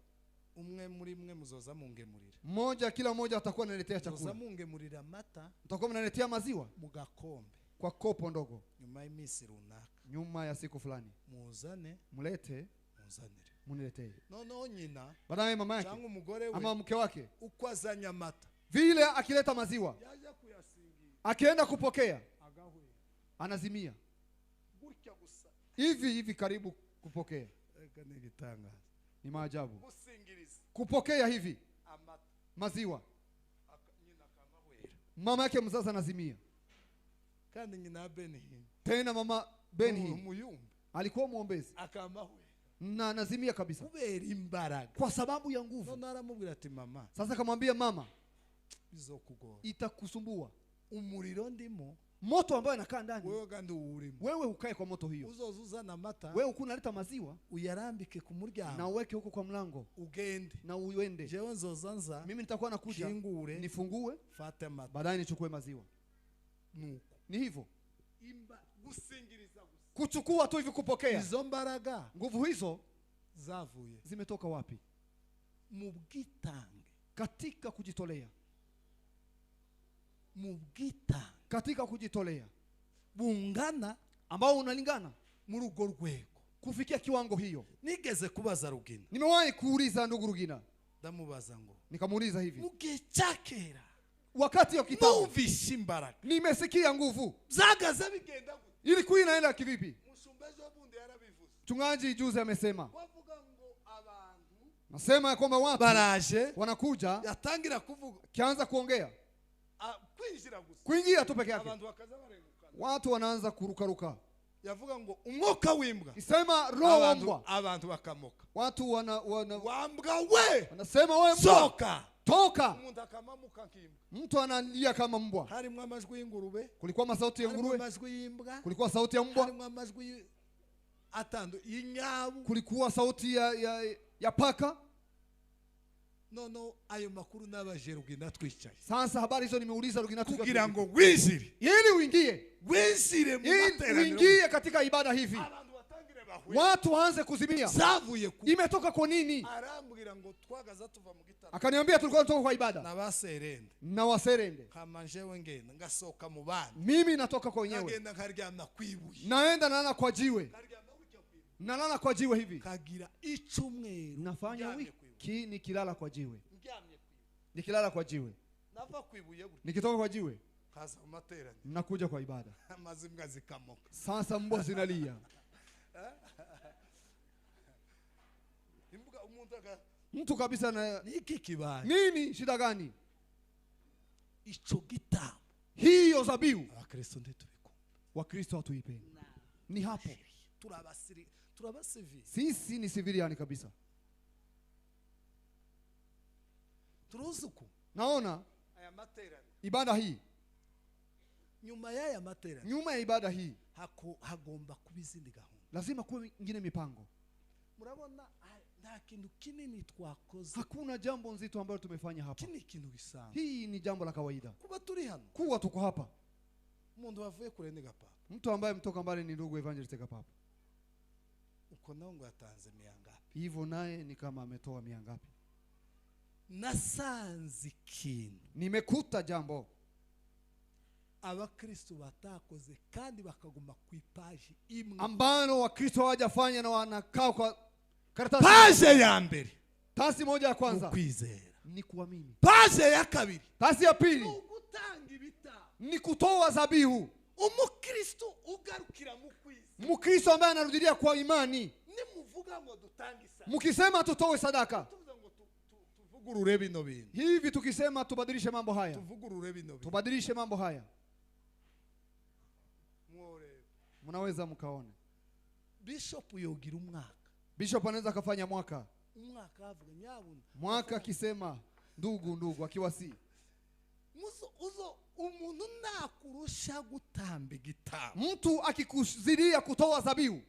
umwe muri mwe muzoza mungemurira, kila mmoja atakuwa analetea muzoza chakula, mungemurira amata mtakuwa mnaletea maziwa mu gakombe, kwa kopo ndogo. nyuma y'iminsi runaka Nyuma ya siku fulani muzane mlete, muzanire, muniletee. noneho nyina Baadaye mama yake cyangwa umugore we ama mke wake uko azanye amata vile akileta maziwa, yaje kuyasingira, akienda kupokea agahwe anazimia gutya gusa, hivi karibu kupokea. eka ni gitangaza, Ni maajabu gusingiriza kupokea hivi amata, maziwa, nyina kamahwera, mama yake mzazi anazimia. kandi nyina Ben Hinn Tena mama Ben Hinn umuyumba alikuwa muombezi akamahwera na anazimia kabisa kubera imbaraga, kwa sababu ya nguvu. none aramubwira ati mama, Sasa kamwambia mama, bizokugora, itakusumbua umuriro ndimo, moto ambayo inakaa ndani, wewe kandi uwurimo, wewe ukae kwa moto hiyo, uzoza uzana amata, wewe ukunaleta maziwa uyarambike ku muryango na uweke huko kwa mlango ugende, na uende. jewe nzoza nza Mimi nitakuwa nakuja kingure nifungue, fate amata, baadaye nichukue maziwa. nuko Ni hivyo gusingiriza gusa, kuchukua tu hivi, kupokea. izo mbaraga Nguvu hizo zavuye zimetoka wapi? mu bwitange, Katika kujitolea, mu bwitange katika kujitolea bungana ambao unalingana muri urwo rwego. kufikia kiwango hiyo. Nigeze kubaza Rugina, Nimewahi kuuliza ndugu Rugina, ndamubaza ngo nikamuuliza hivi, mu gihe cya kera wakati wa kitambo numvishe imbaraga nimesikia nguvu, zagaza bigenda gute? ilikuwa inaenda kivipi? Mushumbezo bundi yarabivuze, Mchungaji juzi amesema, wavuga ngo abantu nasema ya kwamba watu baraje, wanakuja, yatangira kuvuga kianza kuongea, kwinjira gusa, kuingia tu peke yake, abantu bakaza barengukana, watu wanaanza kurukaruka, yavuga ngo umwuka w'imbwa, kisema roho wa mbwa, abantu bakamoka, watu wambwa we wanasema wewe mbwa soka, toka. umuntu akamamuka nk'imbwa, Mtu analia kama mbwa. harimo amajwi y'ingurube, Kulikuwa masauti ya harimo nguruwe, amajwi y'imbwa, kulikuwa sauti ya mbwa, harimo amajwi y'inyabu, kulikuwa sauti ya paka. nono ayo makuru n'abaje Rugina twicaye, Sasa habari hizo nimeuliza Rugina kugira ngo winjire, ili uingie, winjire mu ili materaniro, uingie katika ibada hivi, abantu batangire bahwe, watu waanze kuzimia. zavuye ku, Imetoka kwa nini? arambwira ngo twagaza tuva mu gitara Akaniambia tulikuwa tunatoka kwa ibada nabaserende, na waserende, kama njewe ngenda ngasoka mu bana, mimi natoka kwa wenyewe, ngenda nkaryamna kwibuye, naenda nalala kwa jiwe, nkaryamna gutya kwibuye, nalala kwa jiwe hivi, kagira icumweru nafanya ndyamye wiki nikilala kwa jiwe, ndyamye kwibuye, nikilala kwa jiwe, nava kwibuye gutya, nikitoka kwa jiwe kaza mu materaniro, nakuja kwa ibada. amazimbwa zikamoka, Sasa mbwa zinalia, imbuga umuntu aga mtu kabisa na niki kibaye, nini, shida gani? ico gitambo Hiyo zabihu abakristo ntitubikunda, Wakristo hatuipendi. Ni hapo turabasivili, sisi ni civilian kabisa. turuzuku Naona aya materaniro, ibada hii, nyuma y'aya materaniro nyuma ya ibada hii hagomba kuba izindi gahunda, lazima kuwe ingine mipango. murabona nta kintu kinini twakoze, Hakuna jambo nzito ambalo tumefanya hapa. kini kintu bisanzwe, Hii ni jambo la kawaida kuba turi hano, kuwa tuko hapa. umuntu wavuye kure ni gapapa, Mtu ambaye mtoka mbali ni ndugu Evangelist Kapapa, uko nawe ngo yatanze miyangapi, hivyo naye ni kama ametoa mia ngapi. nasanze ikintu Nimekuta jambo abakristo batakoze kandi bakaguma ku ipaji imwe, ambalo Wakristo hawajafanya na wanakaa kwa karatasi. paje ya mbere Tasi moja ya kwanza ukwizera, ni kuamini. paje ya kabiri Tasi ya pili ugutanga ibitabo, ni kutoa zabihu. umukristo ugarukira mu kwizera, Mkristo ambaye anarudilia kwa imani. nimuvuga ngo dutange sadaka Mkisema tutoe sadaka. tuvuga ngo tuvugurure bino bintu Hivi tukisema tubadilishe mambo haya. tuvugurure bino bintu Tubadilishe mambo haya. mwore Mnaweza mkaone. bishop yogira umwaka Bishop anaweza kafanya mwaka. umwaka avuga nyabuna Mwaka akisema ndugu akiwasi. uzo umuntu nakurusha gutamba igitambo Mtu akikuzidia kutoa dhabihu.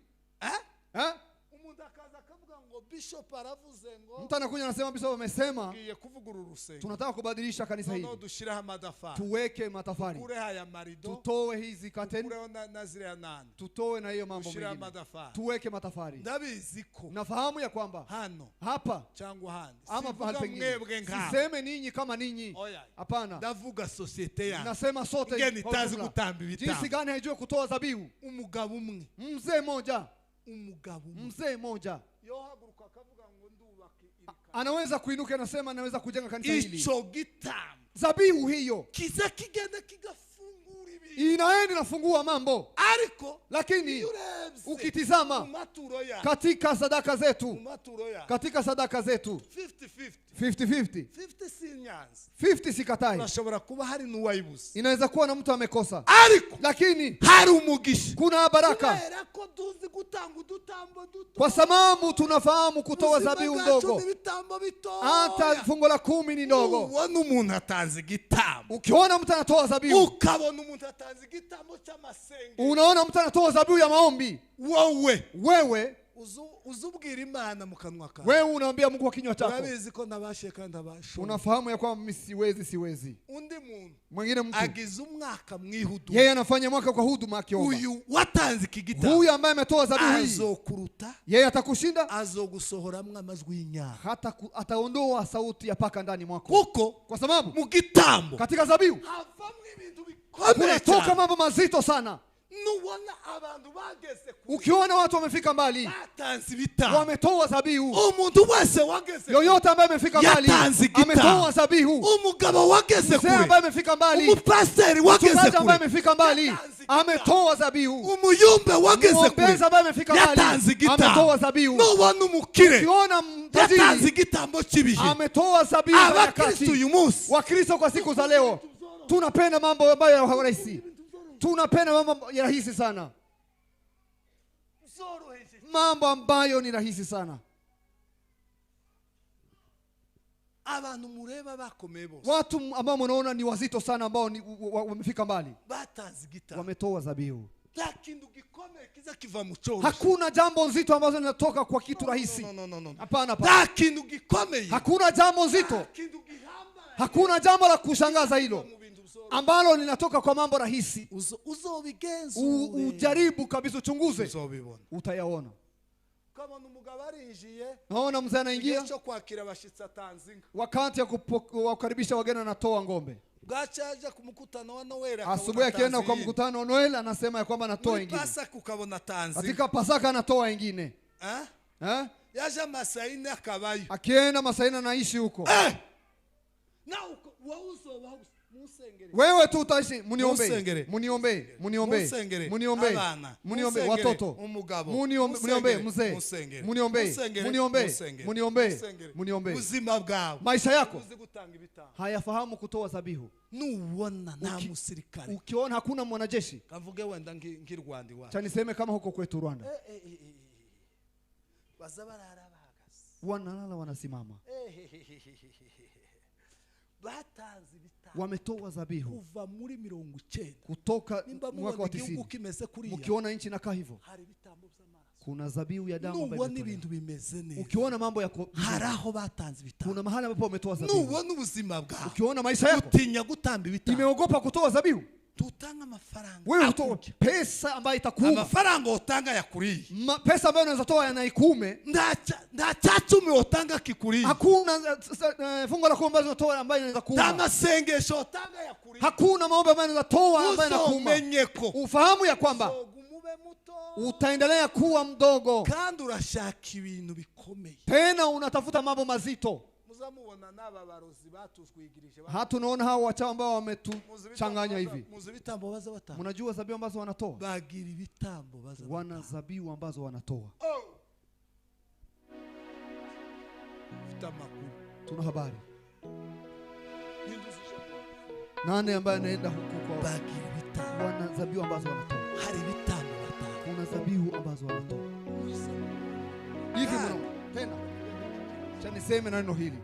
Umuntu akaza akavuga ngo bishop aravuze ngo mtu anakuja anasema bishop amesema ngiye kuvugurura urusengero tunataka kubadilisha kanisa hili. dushiraho amadafari Tuweke matafari. kure haya marido Tutoe hizi curtain. kure na zile nani Tutoe na hiyo mambo dushiraho mengine. amadafari Tuweke matafari. ndabizi ko Nafahamu ya kwamba hano hapa cyangwa handi ama pahali mwebwe pengine nk'aho siseme ninyi kama ninyi. oya Hapana. ndavuga societe ya Nasema sote ngeni kwa tazi ujumla. gutamba Jinsi ibitambo gani haijui kutoa dhabihu. umugabo umwe Mzee moja yohaguruka akavuga ngo ndubake anaweza kuinuka anasema anaweza kujenga kanisa hili. ico gitambo Dhabihu hiyo kiza kigenda kigafungura ibintu inaenda nafungua mambo. ariko Lakini urebye ukitizama maturo ya katika sadaka zetu, maturo ya katika sadaka zetu 50-50 50-50, 50 sinyanza 50 sikatai. urashobora kuba hari n'uwayibuze Inaweza kuwa na mtu amekosa, ariko lakini hari umugisha kuna baraka kubera ko tuzi gutanga udutambo duto kwa sababu tunafahamu kutoa dhabihu ndogo. ibitambo bito Hata fungo la 10 ni ndogo. ubona umuntu atanze igitambo Ukiona mtu anatoa dhabihu, ukabona umuntu atanze igitambo cy'amasenge unaona mtu anatoa dhabihu ya maombi, wewe uzubwira Imana mu kanwa kawe. Wewe unaambia Mungu kwa kinywa chako. Urabizi ko nabashe kandi abashoboye. Unafahamu ya kwamba mimi siwezi. Undi muntu Mwingine mtu agize umwaka mwihudu. Yeye anafanya mwaka kwa huduma akiomba. Uyu watanze ikigitabo. Huyu ambaye ametoa dhabihu hii azokuruta. Yeye atakushinda. Azogusohoramwe amajwi y'inyama. Hata ataondoa sauti ya paka ndani mwako. Kuko kwa sababu mu gitambo katika dhabihu havamwe ibintu bikomeye. Kunatoka mambo mazito sana. Nuwana abantu bageze ku. Ukiona watu wamefika mbali, batanze ibitambo. Wametoa dhabihu. Umuntu wese wageze. Yoyote ambaye amefika mbali ametoa dhabihu. Umugabo wageze kure. Ambaye amefika mbali. Umupasteri wageze kure. Ambaye amefika mbali ametoa dhabihu. Umuyumbe wageze kure. Ambaye amefika mbali ametoa dhabihu. Nubona umukire. Ukiona mtajiri yatanze igitambo kibihe. Ametoa dhabihu. Abakristo uyu munsi. Wakristo kwa siku za leo tunapenda mambo ambayo ya rahisi. Tunapenda mambo ya rahisi sana. Mambo ambayo ni rahisi sana. Abantu mureba bakomeye bose. Watu ambao mnaona ni wazito sana ambao wamefika mbali. Batanze igitambo. Wametoa dhabihu. Kindu gikomeye kiza kiva mu cyoro. Hakuna jambo nzito ambalo linatoka kwa kitu rahisi. No. Hapana. Kindu gikomeye. Hakuna jambo nzito. Hakuna jambo la kushangaza hilo ambalo linatoka kwa mambo rahisi. Uzobigenza. Ujaribu kabisa, uchunguze. Uzobibona. Utayaona. Kama umugabo arinjiye. Naona mzee anaingia. Cyo kwakira abashitsi atanzinga. Wakati ya kukaribisha wageni anatoa ngombe. Bwacaje ku mkutano wa Noel. Asubuhi akienda kwa mkutano wa Noel anasema ya kwamba anatoa ingine. Pasaka ukabona tanzi. Katika Pasaka anatoa ingine. Yaje masaini akabayo. Akienda masaini anaishi huko. Na wauzo musengere. Wewe tu utaishi muniombe. Muniombe watoto. Umugabo. Muniombe mzee. Muniombe. Uzima bwawe. Maisha yako hayafahamu kutoa dhabihu. Nuwona nta musirikare. Ukiona hakuna mwanajeshi. Kavuge wenda ngirwandi wa. Chaniseme kama huko kwetu Rwanda. Bazabarara bahagaze. Wanalala wanasimama. Batanze ibitambo. Wametoa dhabihu. Kuva muri 90. Kutoka mwaka wa 90. Ukiona nchi inakaa hivyo. Hari ibitambo by'amaraso. Kuna dhabihu ya damu ambayo ibintu bimeze neza. Ukiona mambo yako haraho batanze ibitambo. Kuna mahali ambapo wametoa dhabihu. Nubona ubuzima bwawe. Ukiona maisha yako utinya gutamba ibitambo. Imeogopa kutoa dhabihu. Tutanga amafaranga. Wewe utoa pesa ambayo itakuuma. Amafaranga utanga yakuri. Pesa ambayo unaweza toa yanaikume. Ndacha 10 utanga kikuri. Hakuna fungo la kuomba unatoa ambayo inaweza kuuma. Tanga sengesho utanga yakuri. Hakuna maombi ambayo unaweza toa ambayo inakuuma. Ufahamu ya kwamba utaendelea kuwa mdogo. Kandi urashaka ibintu bikomeye. Tena unatafuta mambo mazito. muzamubona n'aba barozi batushwigirije. Hatunaona hao wachawi ambao wametuchanganya hivi. Muzi bitambo baza batanga. Mnajua zabihu ambazo wanatoa? Bagira ibitambo baza. Wana zabihu ambazo wanatoa. Vitamakuru. Tuna habari. Nani ambaye anaenda huko kwa bagira ibitambo? Wana zabihu ambazo wanatoa. Hari ibitambo batanga. Kuna zabihu ambazo wanatoa. Hivi mwana tena. Cha niseme neno hili.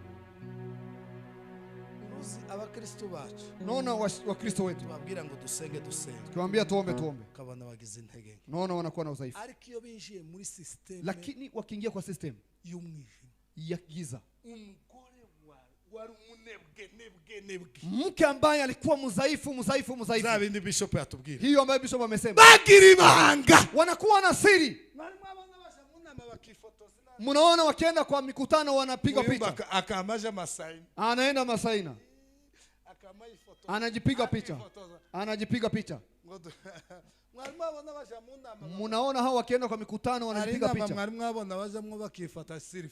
Uzi abakristo bacu. Naona wakristo wetu Tubabwira ngo dusenge. tukiwaambia tuombe. Kabana bagize intege. Naona wanakuwa na udhaifu. Ariko iyo binjiye muri system. Lakini wakiingia kwa system y'umwijima ya giza. Umugore wari umunebwe. Mke ambaye alikuwa mzaifu. Za bindi bishop yatubwira. Hiyo ambayo bishop amesema. Bagira ibanga. Wanakuwa na siri. Mnaona wakienda kwa mikutano wanapiga picha. Akamaja masaini. Anaenda masaina. Akamai foto. Anajipiga picha. Mnaona hao wakienda kwa mikutano wanajipiga picha.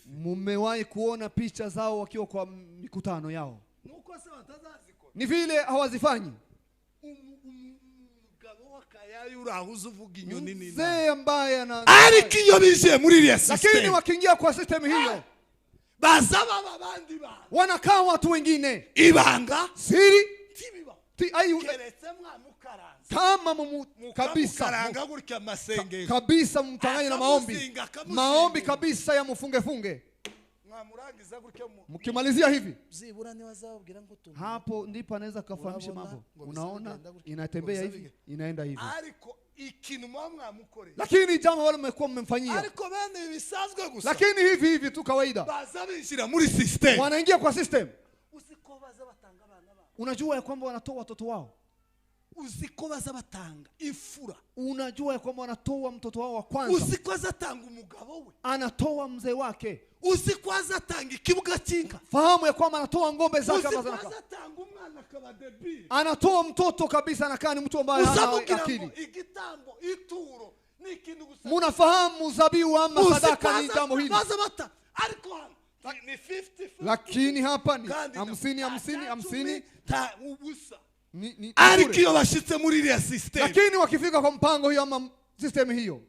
Mumewahi kuona picha zao wakiwa kwa mikutano yao? Ni vile hawazifanyi. Mzee ambaye ariko iyo bije muri iriya system. Lakini wakiingia kwa system hiyo bazaba abandi ba wanakaa watu wengine. Ibanga siri ayu keretse mwamukaranza kama kabisa gutya masenge kabisa mtanganye na maombi kabisa ya mfunge. Mwamurangiza gutya mkimalizia hivi zibura ni wazababwira ngo tu hapo ndipo anaweza kufahamisha mambo. Unaona inatembea hivi inaenda hivi. Ariko ikintu mwamukore. Lakini jambo wale mmekuwa mmemfanyia. Ariko bene bisazwe gusa. Lakini hivi tu kawaida. Bazabishira muri system. Wanaingia kwa system. Usiko baza batanga abana babo. Unajua ya kwamba wanatoa watoto wao. Usiko baza batanga ifura. Unajua ya kwamba wanatoa mtoto wao wa kwanza. Usiko azatanga umugabo we. Anatoa mzee wake. Usiko azatanga ikibuga cy'inka. Fahamu ya kwamba anatoa ngombe zake ambazo anaka. Usiko azatanga umwana akaba debil. Anatoa mtoto kabisa anakaa ni mtu ambaye hana akili. Igitambo ituro ni ikintu gusa. Mnafahamu zabihu ama sadaka ni jambo hili. Ariko ni 50. Lakini hapa ni 50 ta ubusa. Ariko iyo bashitse muri iriya system. Lakini wakifika kwa mpango hiyo ama system hiyo.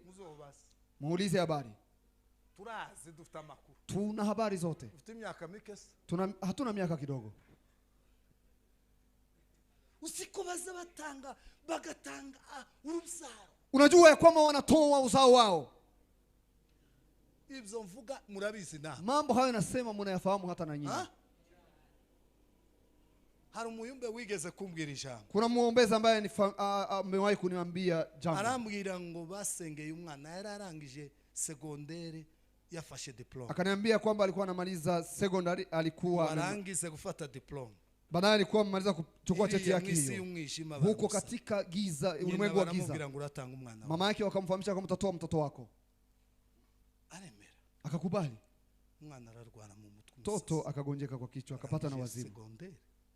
Muulize habari. Turazi dufite amakuru. Tuna habari zote. Dufite imyaka mikese. Hatuna miaka kidogo. Usiko baza batanga bagatanga urubzaro. Unajua ya kwamba wanatoa uzao wao. Ibyo mvuga murabizi na. Mambo hayo nasema mnayafahamu hata na nyinyi. Hari umuyumbe wigeze kumbwira ijambo. Kuna muombeza ambaye amewahi kuniambia jambo. Arambwira ngo basengeye umwana yararangije secondaire yafashe diploma. Akaniambia kwamba alikuwa anamaliza secondary, alikuwa arangize gufata diploma. Baadaye alikuwa amemaliza kuchukua cheti yake hiyo. Huko katika giza, ulimwengu wa giza. Mama yake wakamfahamisha kwamba utatoa mtoto wako. Aremera. Akakubali. Umwana ararwana mu mutwe. Mtoto akagonjeka kwa kichwa, akapata na wazimu.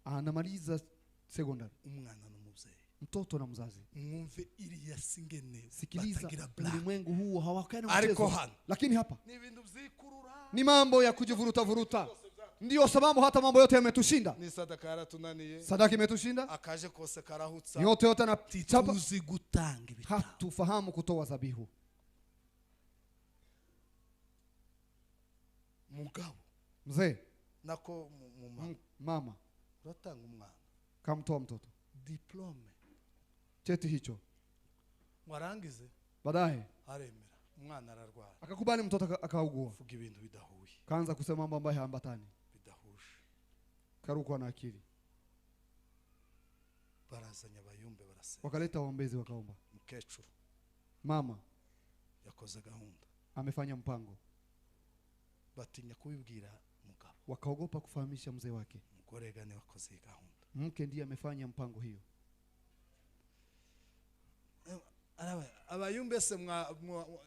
Anamaliza secondary. Umwana n'umubyeyi. Mtoto na mzazi. Mwumve iriya singene. Sikiliza, ulimwengu huu hawakana mchezo. Lakini hapa ni bintu vyikurura. Ni mambo ya kujivuruta. Ndio sababu hata mambo yote yametushinda. Ni sadaka yaratunaniye. Sadaka imetushinda. Akaje kose karahutsa. Yote na chapa. Tuzi gutanga ibitabo. Hatufahamu kutoa zabihu. Mugabo. Mzee. Nako mama. Uratanga umwana. Kamtoa mtoto. Diplome. Cheti hicho. Warangize. Baadaye. Aremera. Umwana ararwara. Akakubali mtoto akaugua. Fuga ibintu bidahuye. Kaanza kusema mambo ambayo haambatani. Bidahusha. Karukwa na akili. Barazanya abayumbe barasema. Wakaleta waombezi wakaomba. Mkecuru. Mama yakoze gahunda. Amefanya mpango. Batinya kubibwira mugabo. Wakaogopa kufahamisha mzee wake. Mugore gani wakoze gahunda. Mke ndiye amefanya mpango hiyo. Abayumbe se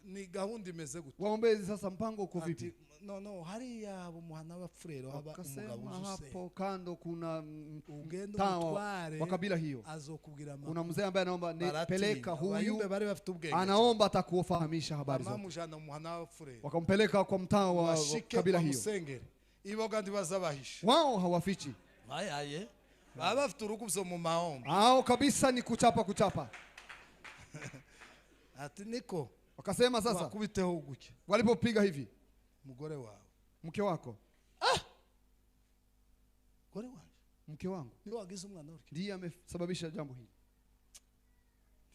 ni gahunda imeze gute? Waombezi sasa mpango uko vipi? No hari yabo muhana bapfurero haba umugabo hapo kando kuna ugendo mutware wa kabila hiyo. Azokubwira mama. Kuna mzee ambaye anaomba nipeleka huyu. Abayumbe bari bafite ubwenge. Anaomba atakufahamisha habari zote. Mama mujana muhana bapfurero. Wakampeleka kwa mtaa wa kabila hiyo. iboga ndibazabahisha wao hawafichi ayaye baba bafite urukuzo mu mahombo hao kabisa ni kuchapa ati niko wakasema sasa wakubiteho uguke walipopiga hivi mugore wawe mke wako mugore wawe mke wangu niwe wagize umwana wake ndiye amesababisha jambo hili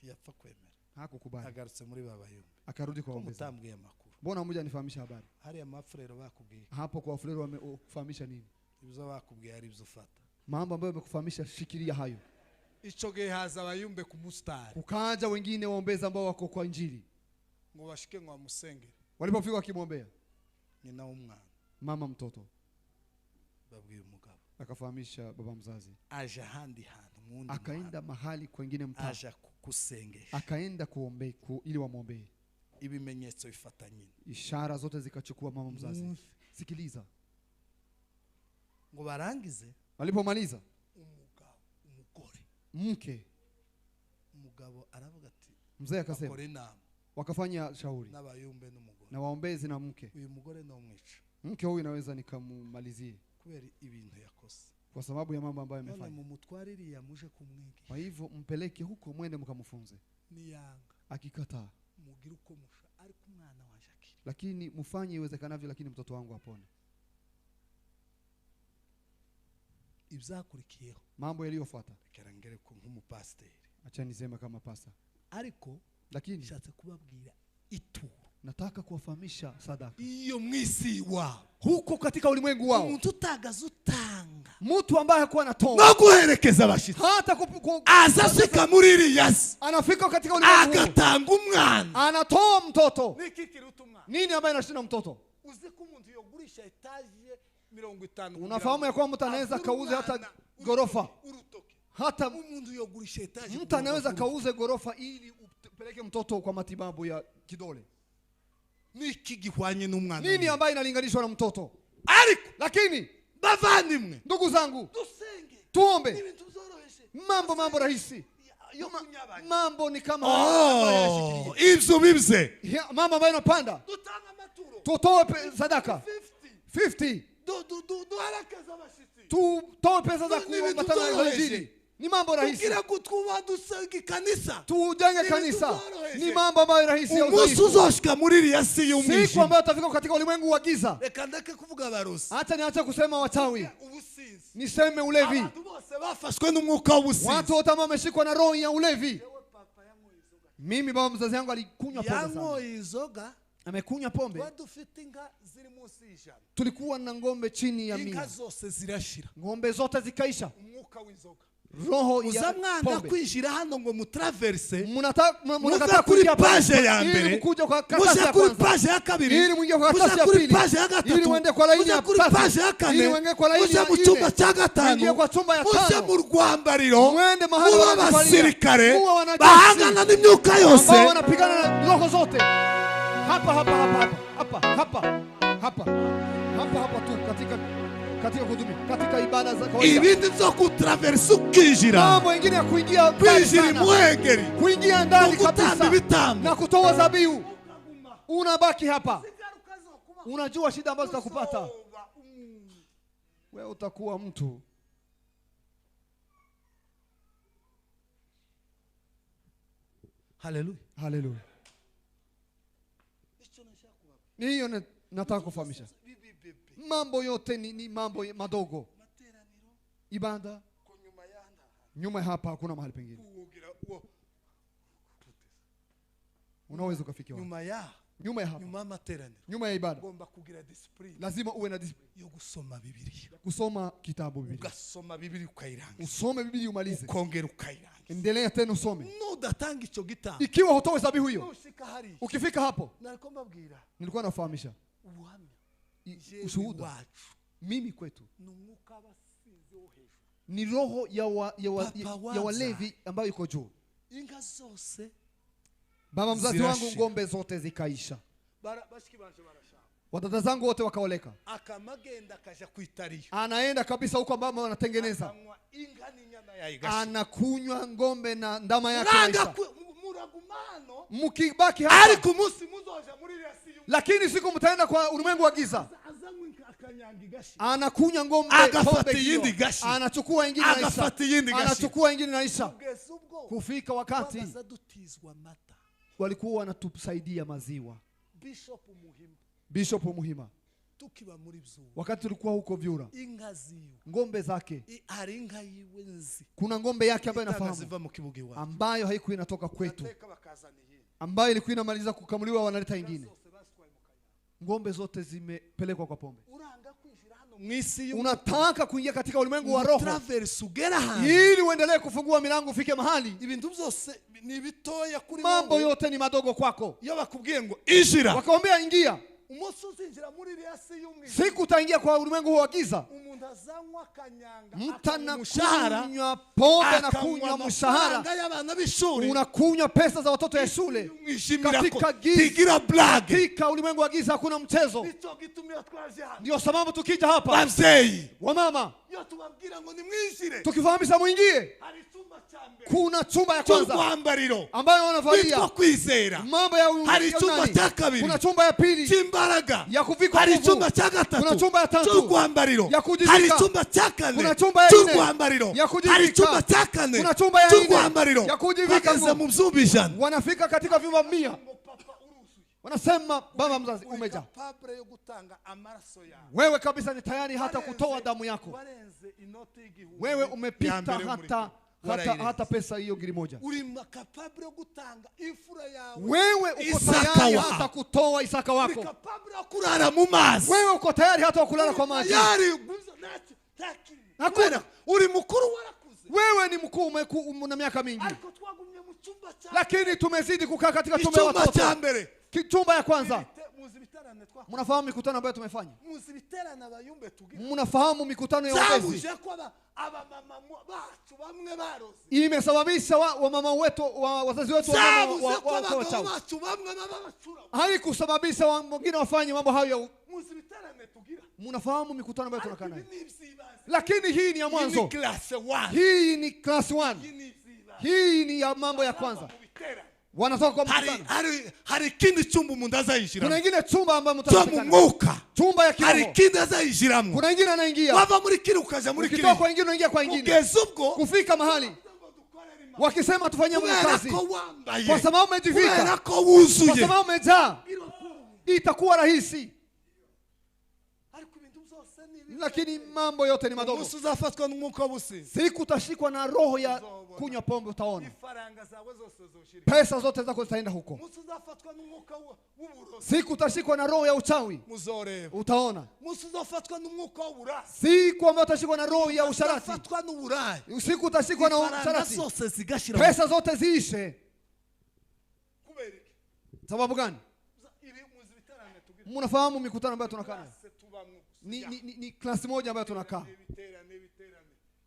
yapfa kwemera hakukubali agarutse muri baba yumbe akarudi kwa ombezi mutambwiye makuru mbona mmoja anifahamisha habari hari amafurero bakubwiye hapo kwa wafulero wamekufahamisha nini ibyo bakubwiye ari byo ufata mambo ambayo wamekufahamisha shikilia hayo ico gihe haza abayumbe ku mustari kukaja wengine waombezi ambao wako kwa injili ngo bashike ngo amusengere walipofika wakimwombea nyina w'umwana mama mtoto babwiye umugabo akafahamisha baba mzazi aje handi hantu mundi akaenda mahali kwingine mtaa aje kusengesha akaenda kuombe ili wamwombee ibimenyetso bifata nyina ishara zote zikachukua mama mzazi sikiliza ngo barangize walipomaliza umugore umugabo aravuga ati mzee akasema wakafanya shauri n'abayumbe n'umugore na waombezi na mke uyu mugore no mwica mke huyu naweza nikamumalizie kubera ibintu yakoze kwa sababu ya mambo ambayo amefanya mu mutwariri yamuje kumwigisha kwa hivyo mpeleke huko mwende mkamfunze niyanga akikataa mugira uko musha ari ku mwana wanje akiri lakini mfanye iwezekanavyo lakini mtoto wangu apone ibyakurikiyeho mambo yaliyofuata kerangere ko nk'umupasiteri acha niseme kama pasta ariko lakini shatse kubabwira ituro nataka kuwafahamisha sadaka iyo mwisi wao huko katika ulimwengu wao umuntu utagaza utanga mtu ambaye hakuwa anatoa no guherekeza abashitsi hata azashika muri Elias anafika katika ulimwengu agatanga umwana anatoa mtoto niki kiruta umwana nini ambaye anashinda mtoto uzi ko umuntu yogurisha etaje 50 unafahamu ya kwamba mtu anaweza kauze hata gorofa hata umuntu yogurisha etaje mtu anaweza kauze gorofa ili upeleke mtoto kwa matibabu ya kidole niki gihwanye n'umwana nini ambaye inalinganishwa na mtoto ariko lakini bavandimwe ndugu zangu dusenge tuombe ibintu zoroheshe mambo rahisi mambo ni kama ibyo bibze mama ambaye anapanda dutanga amaturo tutoe sadaka 50 duharakeza abashitsi tutoe pesa za kuambatana na injili ni mambo rahisi tukira kutwuba dusenge kanisa tujenge kanisa ni mambo ambayo rahisi ya umunsi uzoshika muri Elias y'umwijima siku ambayo tutafika katika ulimwengu wa giza reka ndeke kuvuga abarozi acha niache kusema wachawi ubusinzi niseme ulevi abantu bose bafashwe n'umwuka w'ubusinzi watu wote ambao wameshikwa na roho ya ulevi mimi baba mzazi yangu alikunywa pombe sana izoga amekunywa pombe dufite inka ziri munsi y'ijana tulikuwa na ngombe chini ya 100 inka zose zirashira ngombe zote zikaisha umwuka w'inzoga roho ya uzamwanga kwinjira hano ngo mutraverse mnataka kuri page ya mbere kuja kwa karatasi ya kuri kwanza page ya kabiri ili mwingie kwa karatasi ya pili page ya gatatu ili uende kwa laini ya kuri page ya kane ili uende kwa laini ya mu cyumba cya gatanu uende kwa chumba ya uje tano mu rwambariro muende mahali w'abasirikare bahangana n'imyuka yose ambao wanapigana na roho zote hapa tu katika kudumi katika ibada za kawaida ibindi byo kutraverse ukinjira mambo mengine ya kuingia mwengeri kuingia ndani kabisa bitambo na kutoa dhabihu unabaki hapa unajua shida ambazo zitakupata wewe utakuwa mtu haleluya hiyo nataka kufahamisha mambo yote ni mambo madogo ibada nyuma hapa hakuna mahali pengine unaweza kufikia nyuma ya hapa nyuma ya ibada lazima uwe na discipline yo gusoma Biblia kusoma kitabu Biblia ugasoma Biblia ukayiranga usome Biblia umalize ukongera ukayiranga endelea tena usome nudatanga ico gitabo ikiwa hutoe dhabihu hiyo hari ukifika hapo nariko mbabwira nilikuwa nafahamisha ubuhamya ushuhuda mimi kwetu n'umwuka abasinzi wo hejuru ni roho ya walevi ambayo iko juu inga zose baba mzazi wangu ngombe zote zikaisha bashiki banje barashaka wadada zangu wote wakaoleka akamagenda akaja kuitariyo anaenda kabisa huko ambao wanatengeneza inga ni nyama ya igasha anakunywa ngombe na ndama yake muragumano mkibaki hapa ariko umunsi muzoja muri Elias lakini siku mtaenda kwa ulimwengu wa giza anakunya ngombe agafata pombe iyindi hiyo. gashi Anachukua ingine naisha, agafata iyindi gashi anachukua ingine naisha. kugeza ubwo Kufika wakati twabaza dutizwa amata. walikuwa wanatusaidia maziwa. Bishop Bishop Muhima, tukiba muri Byura, wakati tulikuwa huko Vyura, inka ziwe, ngombe zake, hari inka yiwe nzi kuna ngombe yake ambayo inafahamu, ziva mu kibuga iwacu, ambayo haikuwa inatoka kwetu, bateka bakazana iyi, ambayo ilikuwa inamaliza kukamuliwa wanaleta ingine. Ngombe zote zimepelekwa kwa pombe. uranga kwinjira hano mwisi Unataka kuingia katika ulimwengu wa roho traverse ugera hano, ili uendelee kufungua milango ufike mahali. ibintu byose ni bitoya kuri Mambo wowe. yote ni madogo kwako. Iyo bakubwiye ngo injira, Wakamwambia ingia, umunsi uzinjira muri riasi y'umwijima, siku utaingia kwa ulimwengu wa giza. umuntu azanywa kanyanga, Mtana umushahara, kunywa pombe na akanywa kunywa amafaranga mshahara, y'abana b'ishuri, unakunywa pesa za watoto ya shule. Katika giza, tigira blage katika ulimwengu wa giza hakuna mchezo. nicyo gitumira twaje hano. Ndio sababu tukija hapa bavyeyi wamama, Iyo tubabwira ngo nimwinjire, tukifahamisha muingie, hari icyumba cya mbere kuna chumba ya kwanza cy'urwambariro ambayo witwa wanavalia kwizera, mambo ya hari icyumba cya kabiri kuna chumba ya pili cy'imbaraga, ya kuvikwa hari nguvu, icyumba cya kuna gatatu chumba ya tatu cy'urwambariro, ya kujivika, hari icyumba cya kane kuna chumba ya nne cy'urwambariro, ya kujivika, hari icyumba cya kane kuna chumba ya nne cy'urwambariro, ya kujivika bageze nguvu. mu byumba ijana. Wanafika katika vyumba 100, ngo papa uruzuye, wanasema baba mzazi umejaa, capable yo gutanga amaraso yawe, wewe kabisa ni tayari hata kutoa damu yako, warenze inoti y'igihumbi, wewe Ya umepita mbere hata pesa hiyo giri moja, uri capable yo gutanga imfura yawe, wewe uko Isaka tayari wa. hata kutoa Isaka uri wako, capable yo kurara mu mazi, wewe uko tayari hata kulala kwa maji, yari guza nacyo takiri, hakuna. uri mukuru warakuze, Wewe ni mkuu, una miaka mingi, ariko twagumye mu cyumba cya lakini tumezidi kukaa katika chumba ya icyumba cya watoto. mbere Chumba ya kwanza, muzi biterane twa, mnafahamu mikutano ambayo tumefanya, muzi biterane abayumbe tugira, mnafahamu mikutano ya wazazi zabuje ko abamama bacu bamwe baroze, imesababisha wamama wetu wazazi wetu zabuze ko abagabo wachawi, bacu bamwe baba bacura, haikusababisha wengine wafanye mambo hayo. muzi biterane tugira, Mnafahamu mikutano ambayo tunakaa nayo, ni ibyibanze, lakini hii ni ya mwanzo, class 1 hii ni class 1, ni ibyibanze, hii ni ya mambo ya kwanza. mu biterane Wanatoka kwa mkutano, hari ikindi cyumba umuntu kuna azayishiramo ingine chumba ambayo cyo mu mtapatikana, mwuka, chumba ya hari kiroho, ikindi azayishiramo, kuna ingine anaingia, wava muri kiri ukaja muri kiri, ukitoka kwa ingine unaingia kwa ingine, kugeza ubwo kufika mahali wakisema tufanye kubera kazi, ko wambaye, kwa sababu umejivika, kubera ko kwa wuzuye, sababu umejaa, itakuwa rahisi, ariko ibintu byose ni lakini mambo yote ni madogo. umunsi uzafatwa n'umwuka w'ubusinzi, Siku utashikwa na roho ya kunywa pombe, utaona ifaranga zawe zose zoshira, pesa zote zako zitaenda huko. umunsi uzafatwa n'umwuka w'uburozi, Siku utashikwa na roho ya uchawi, muzoreba, utaona. umunsi uzafatwa n'umwuka w'uburasi, Siku ambayo utashikwa na roho ya usharati, uzafatwa n'uburayi, siku utashikwa na ifaranga usharati, zose zigashira, pesa zote ziishe. kubera iki? Sababu gani? Ibi muzi biterane tugira, Mnafahamu mikutano ambayo tunakaa nayo se tubamwe ni klasi moja ambayo tunakaa, biterane,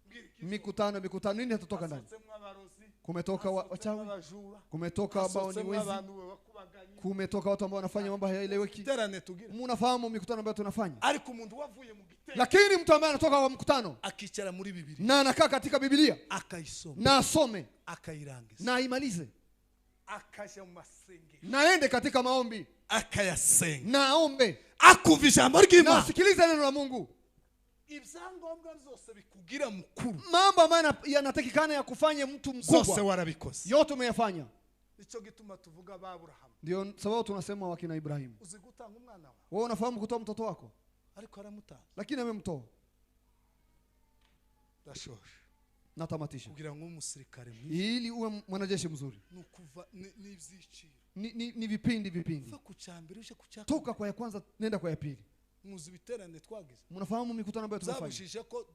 mbwira iki mikutano nini hatutoka ndani. hasotsemo abarozi, Kumetoka wachawi, abajura, kumetoka ambao ni hasotsemo wezi, abantu bakubaganye, kumetoka watu ambao wanafanya mambo hayaeleweki. biterane tugira, Mnafahamu mikutano ambayo tunafanya, ariko umuntu wavuye mu giterane lakini mtu ambaye anatoka kwa mkutano akicara muri Biblia na anakaa katika Biblia akayisoma na asome akayirangiza na aimalize akaja mu masengero naende katika maombi akayasenga, na aombe akumva ijambo na ry'Imana, asikilize neno la Mungu. ibyangombwa byose bikugira mukuru Mambo ambayo yanatakikana ya kufanya mtu zose mkubwa warabikoze. yote umeyafanya. nicyo gituma tuvuga ba Aburahamu, Ndio sababu tunasema wakina Ibrahimu, uzi gutanga umwana wawe wewe unafahamu kutoa mtoto wako, ariko aramutanga, lakini amemtoa. ndashoje Natamatisha, kugira ngo umusirikare mwiza ili uwe mwanajeshi mzuri nukuva n'ivyiciro ni vipindi fa ku cyambere uje ku cyaka, toka kwa ya kwanza nenda kwa ya pili. muzi biterane twagize Mnafahamu mikutano ambayo tumefanya zabujije ko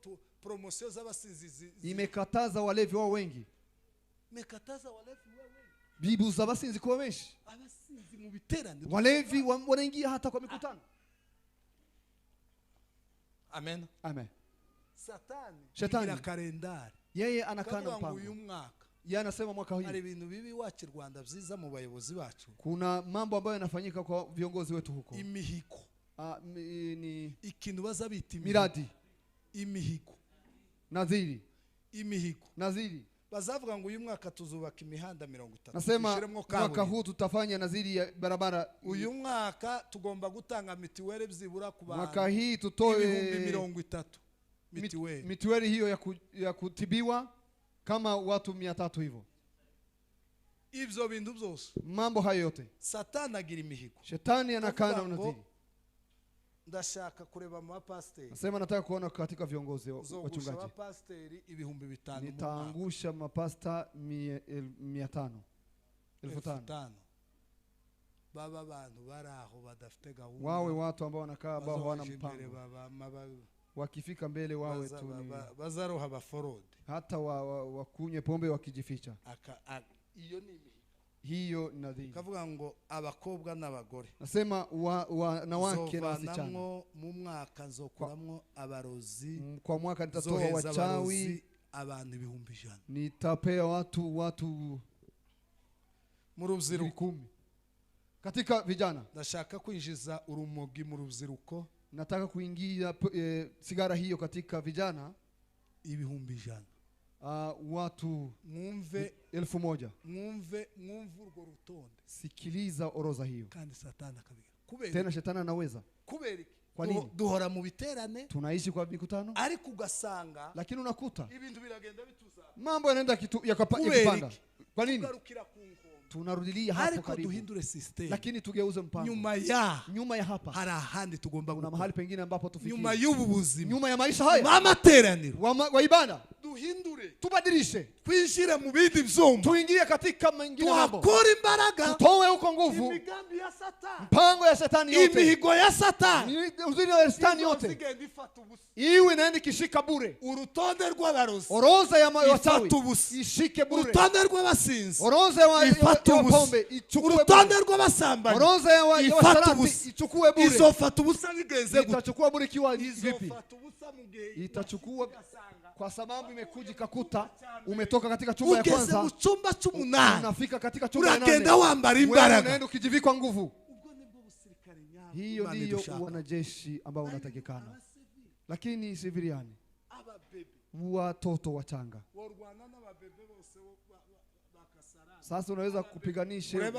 promotion z'abasinzi imekataza walevi wao wengi, mekataza walevi wewe, bibuza abasinzi kuwa benshi. abasinzi mu biterane Walevi wanaingia hata kwa mikutano. amen. Amen. Shetani gira kalendari, yeye anakaa na kavuga ngo mpango. uyu mwaka Yeye anasema mwaka huu hari ibintu bibi wacu Rwanda byiza mu bayobozi bacu, kuna mambo ambayo yanafanyika kwa viongozi wetu huko. imihigo, Ni ikintu bazabita miradi, imihigo, nadhiri, imihigo nadhiri bazavuga ngo uyu mwaka tuzubaka imihanda 30. Nasema mwaka huu tutafanya naziri ya barabara. Uyu mwaka tugomba gutanga mitiweli byibura ku bantu. Mwaka hii tutoe 30 mitiweli. Mitiweli hiyo ya kutibiwa kama watu 300 hivyo. Ibyo bintu byose. Mambo hayo yote. Satani agira imihigo. Shetani anakana unaziri. Ndashaka kureba mu pastor. Nasema nataka kuona katika viongozi wachungaji. Wa pastor 5,000. Nitaangusha mapasta 500. 5,000. Baba bantu baraho badafite gahunda. Wawe watu ambao wanakaa ambao hawana mpango. Wakifika mbele wawe tu bazaroha abaforode. Hata wakunywe pombe wakijificha. Iyo ni hiyo nadhiri. Kavuga ngo abakobwa n'abagore. Nasema wanawake na wasichana. Mu mwaka nzokuramwo abarozi. Kwa mwaka nitatoa wachawi abantu 1,000. Nitapea watu mu rubyiruko. Katika vijana ndashaka kwinjiza urumogi mu rubyiruko. Nataka kuingia sigara hiyo katika vijana 1,000. Watu mwumve 1,000. Mwumve urwo rutonde. Sikiliza orodha hiyo. Kandi Satani akabigira. Tena shetani anaweza. Kubera kwa nini? Duhora mu biterane. Tunaishi kwa mikutano. Ariko ugasanga. Lakini unakuta ibintu biragenda bituza. Mambo yanaenda yakapanda. Kwa nini? Tunarudilia hapo karibu. Duhindure system. Lakini tugeuze mpango. Nyuma ya hapa. Hari ahandi tugomba kuna mahali pengine ambapo tufikie. Nyuma y'ubu buzima. Nyuma ya maisha haya. Mama teraniro. Wa ibada. Duhindure. Tubadilishe. Twinjire mu bindi vyombo. Tuingie katika mengine mambo. Tuhakore imbaraga. Tutoe huko nguvu. Imigambi ya Satani. Mpango ya Satani yote. Imihigo ya Satani. Uzuri wa Satani yote. Iwe inaenda kishika bure. Urutonde rw'abarozi. Oroza ya wachawi. Ishike bure. Urutonde rw'abasinzi. Oroza ya pombe ichukue bure. Urutonde rw'abasambanyi. Oroza ya washarati ichukue bure. Izofata ubusa bigeze gute. Itachukua bure kiwa vipi? Izofata ubusa mugihe. Itachukua kwa sababu imekuja kakuta umetoka katika chumba ya kwanza. Ugeze mu chumba cy'umunani. Unafika katika chumba ya 8. Uragenda wambara imbaraga. Unaenda ukijivikwa nguvu. Hiyo ndiyo wanajeshi ambao unatakikana. Lakini civilian watoto wachanga. Sasa unaweza kupiganisha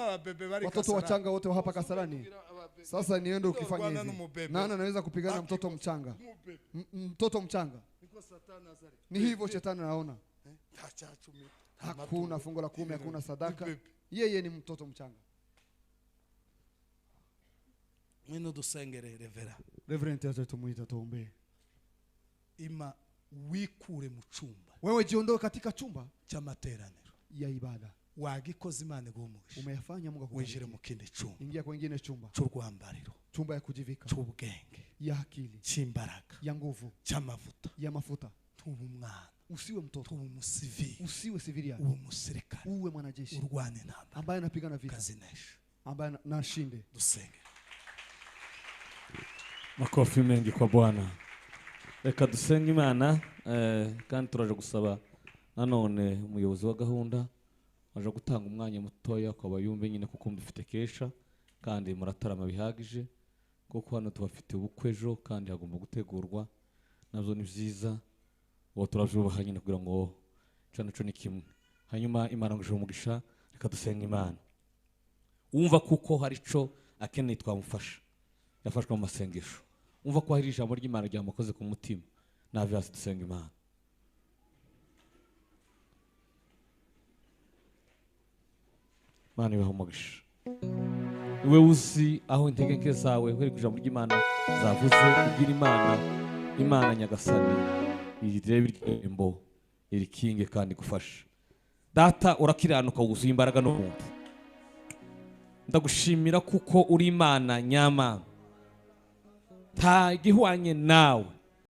watoto wachanga wote hapa Kasarani. Sasa niende ukifanya hivi. Nani anaweza kupigana mtoto mchanga? Mtoto mchanga. Ni hivyo shetani anaona. Hakuna fungo la 10, hakuna sadaka. Yeye ni mtoto mchanga. Mwino dusengere revera. Reverend acha tumuita tuombe. Ima wikure mu chumba. Wewe jiondoe katika chumba cha materaniro ya ibada. Wagikoze Imana igumugisha. Umeyafanya Mungu akubariki. Winjire mu kindi chumba. Ingia kwenye chumba. Cy'urwambariro. Chumba ya kujivika. Cy'ubwenge. Ya akili. Cy'imbaraga. Ya nguvu. Cy'amavuta. Ya mafuta. Tuba umwana. Usiwe mtoto. Tuba umusivili. Usiwe civilian. Uwe umusirikare. Uwe mwanajeshi. Urwane intambara. Ambaye anapigana vita. Kazinesha. Ambaye anashinde. Dusenge. Makofi mengi kwa Bwana. Reka dusenge Imana kandi turaje gusaba nanone umuyobozi wa gahunda aje gutanga umwanya mutoya kwa bayumbe nyine kuko mdufite kesha kandi muratarama bihagije kuko hano tubafite ubukwe ejo kandi hagomba gutegurwa navyo ni vyiza uwo turajubaha nyine kugira ngo cyane cyo ni kimwe hanyuma Imana nguje umugisha reka dusenge Imana umva kuko hari ico akeneye twamufasha yafashwe mu masengesho umva ko hari ijambo ry'Imana ryamukoze ku mutima navyase dusenga Imana. Mana ibahumugisha iwe uzi aho integeke zawe kweri ijambo ry'Imana zavuze kugira Imana nyagasani irebe irembo irikinge kandi gufasha data urakiranuka wuzuye imbaraga no muntu ndagushimira kuko uri Imana nyama nta gihwanye nawe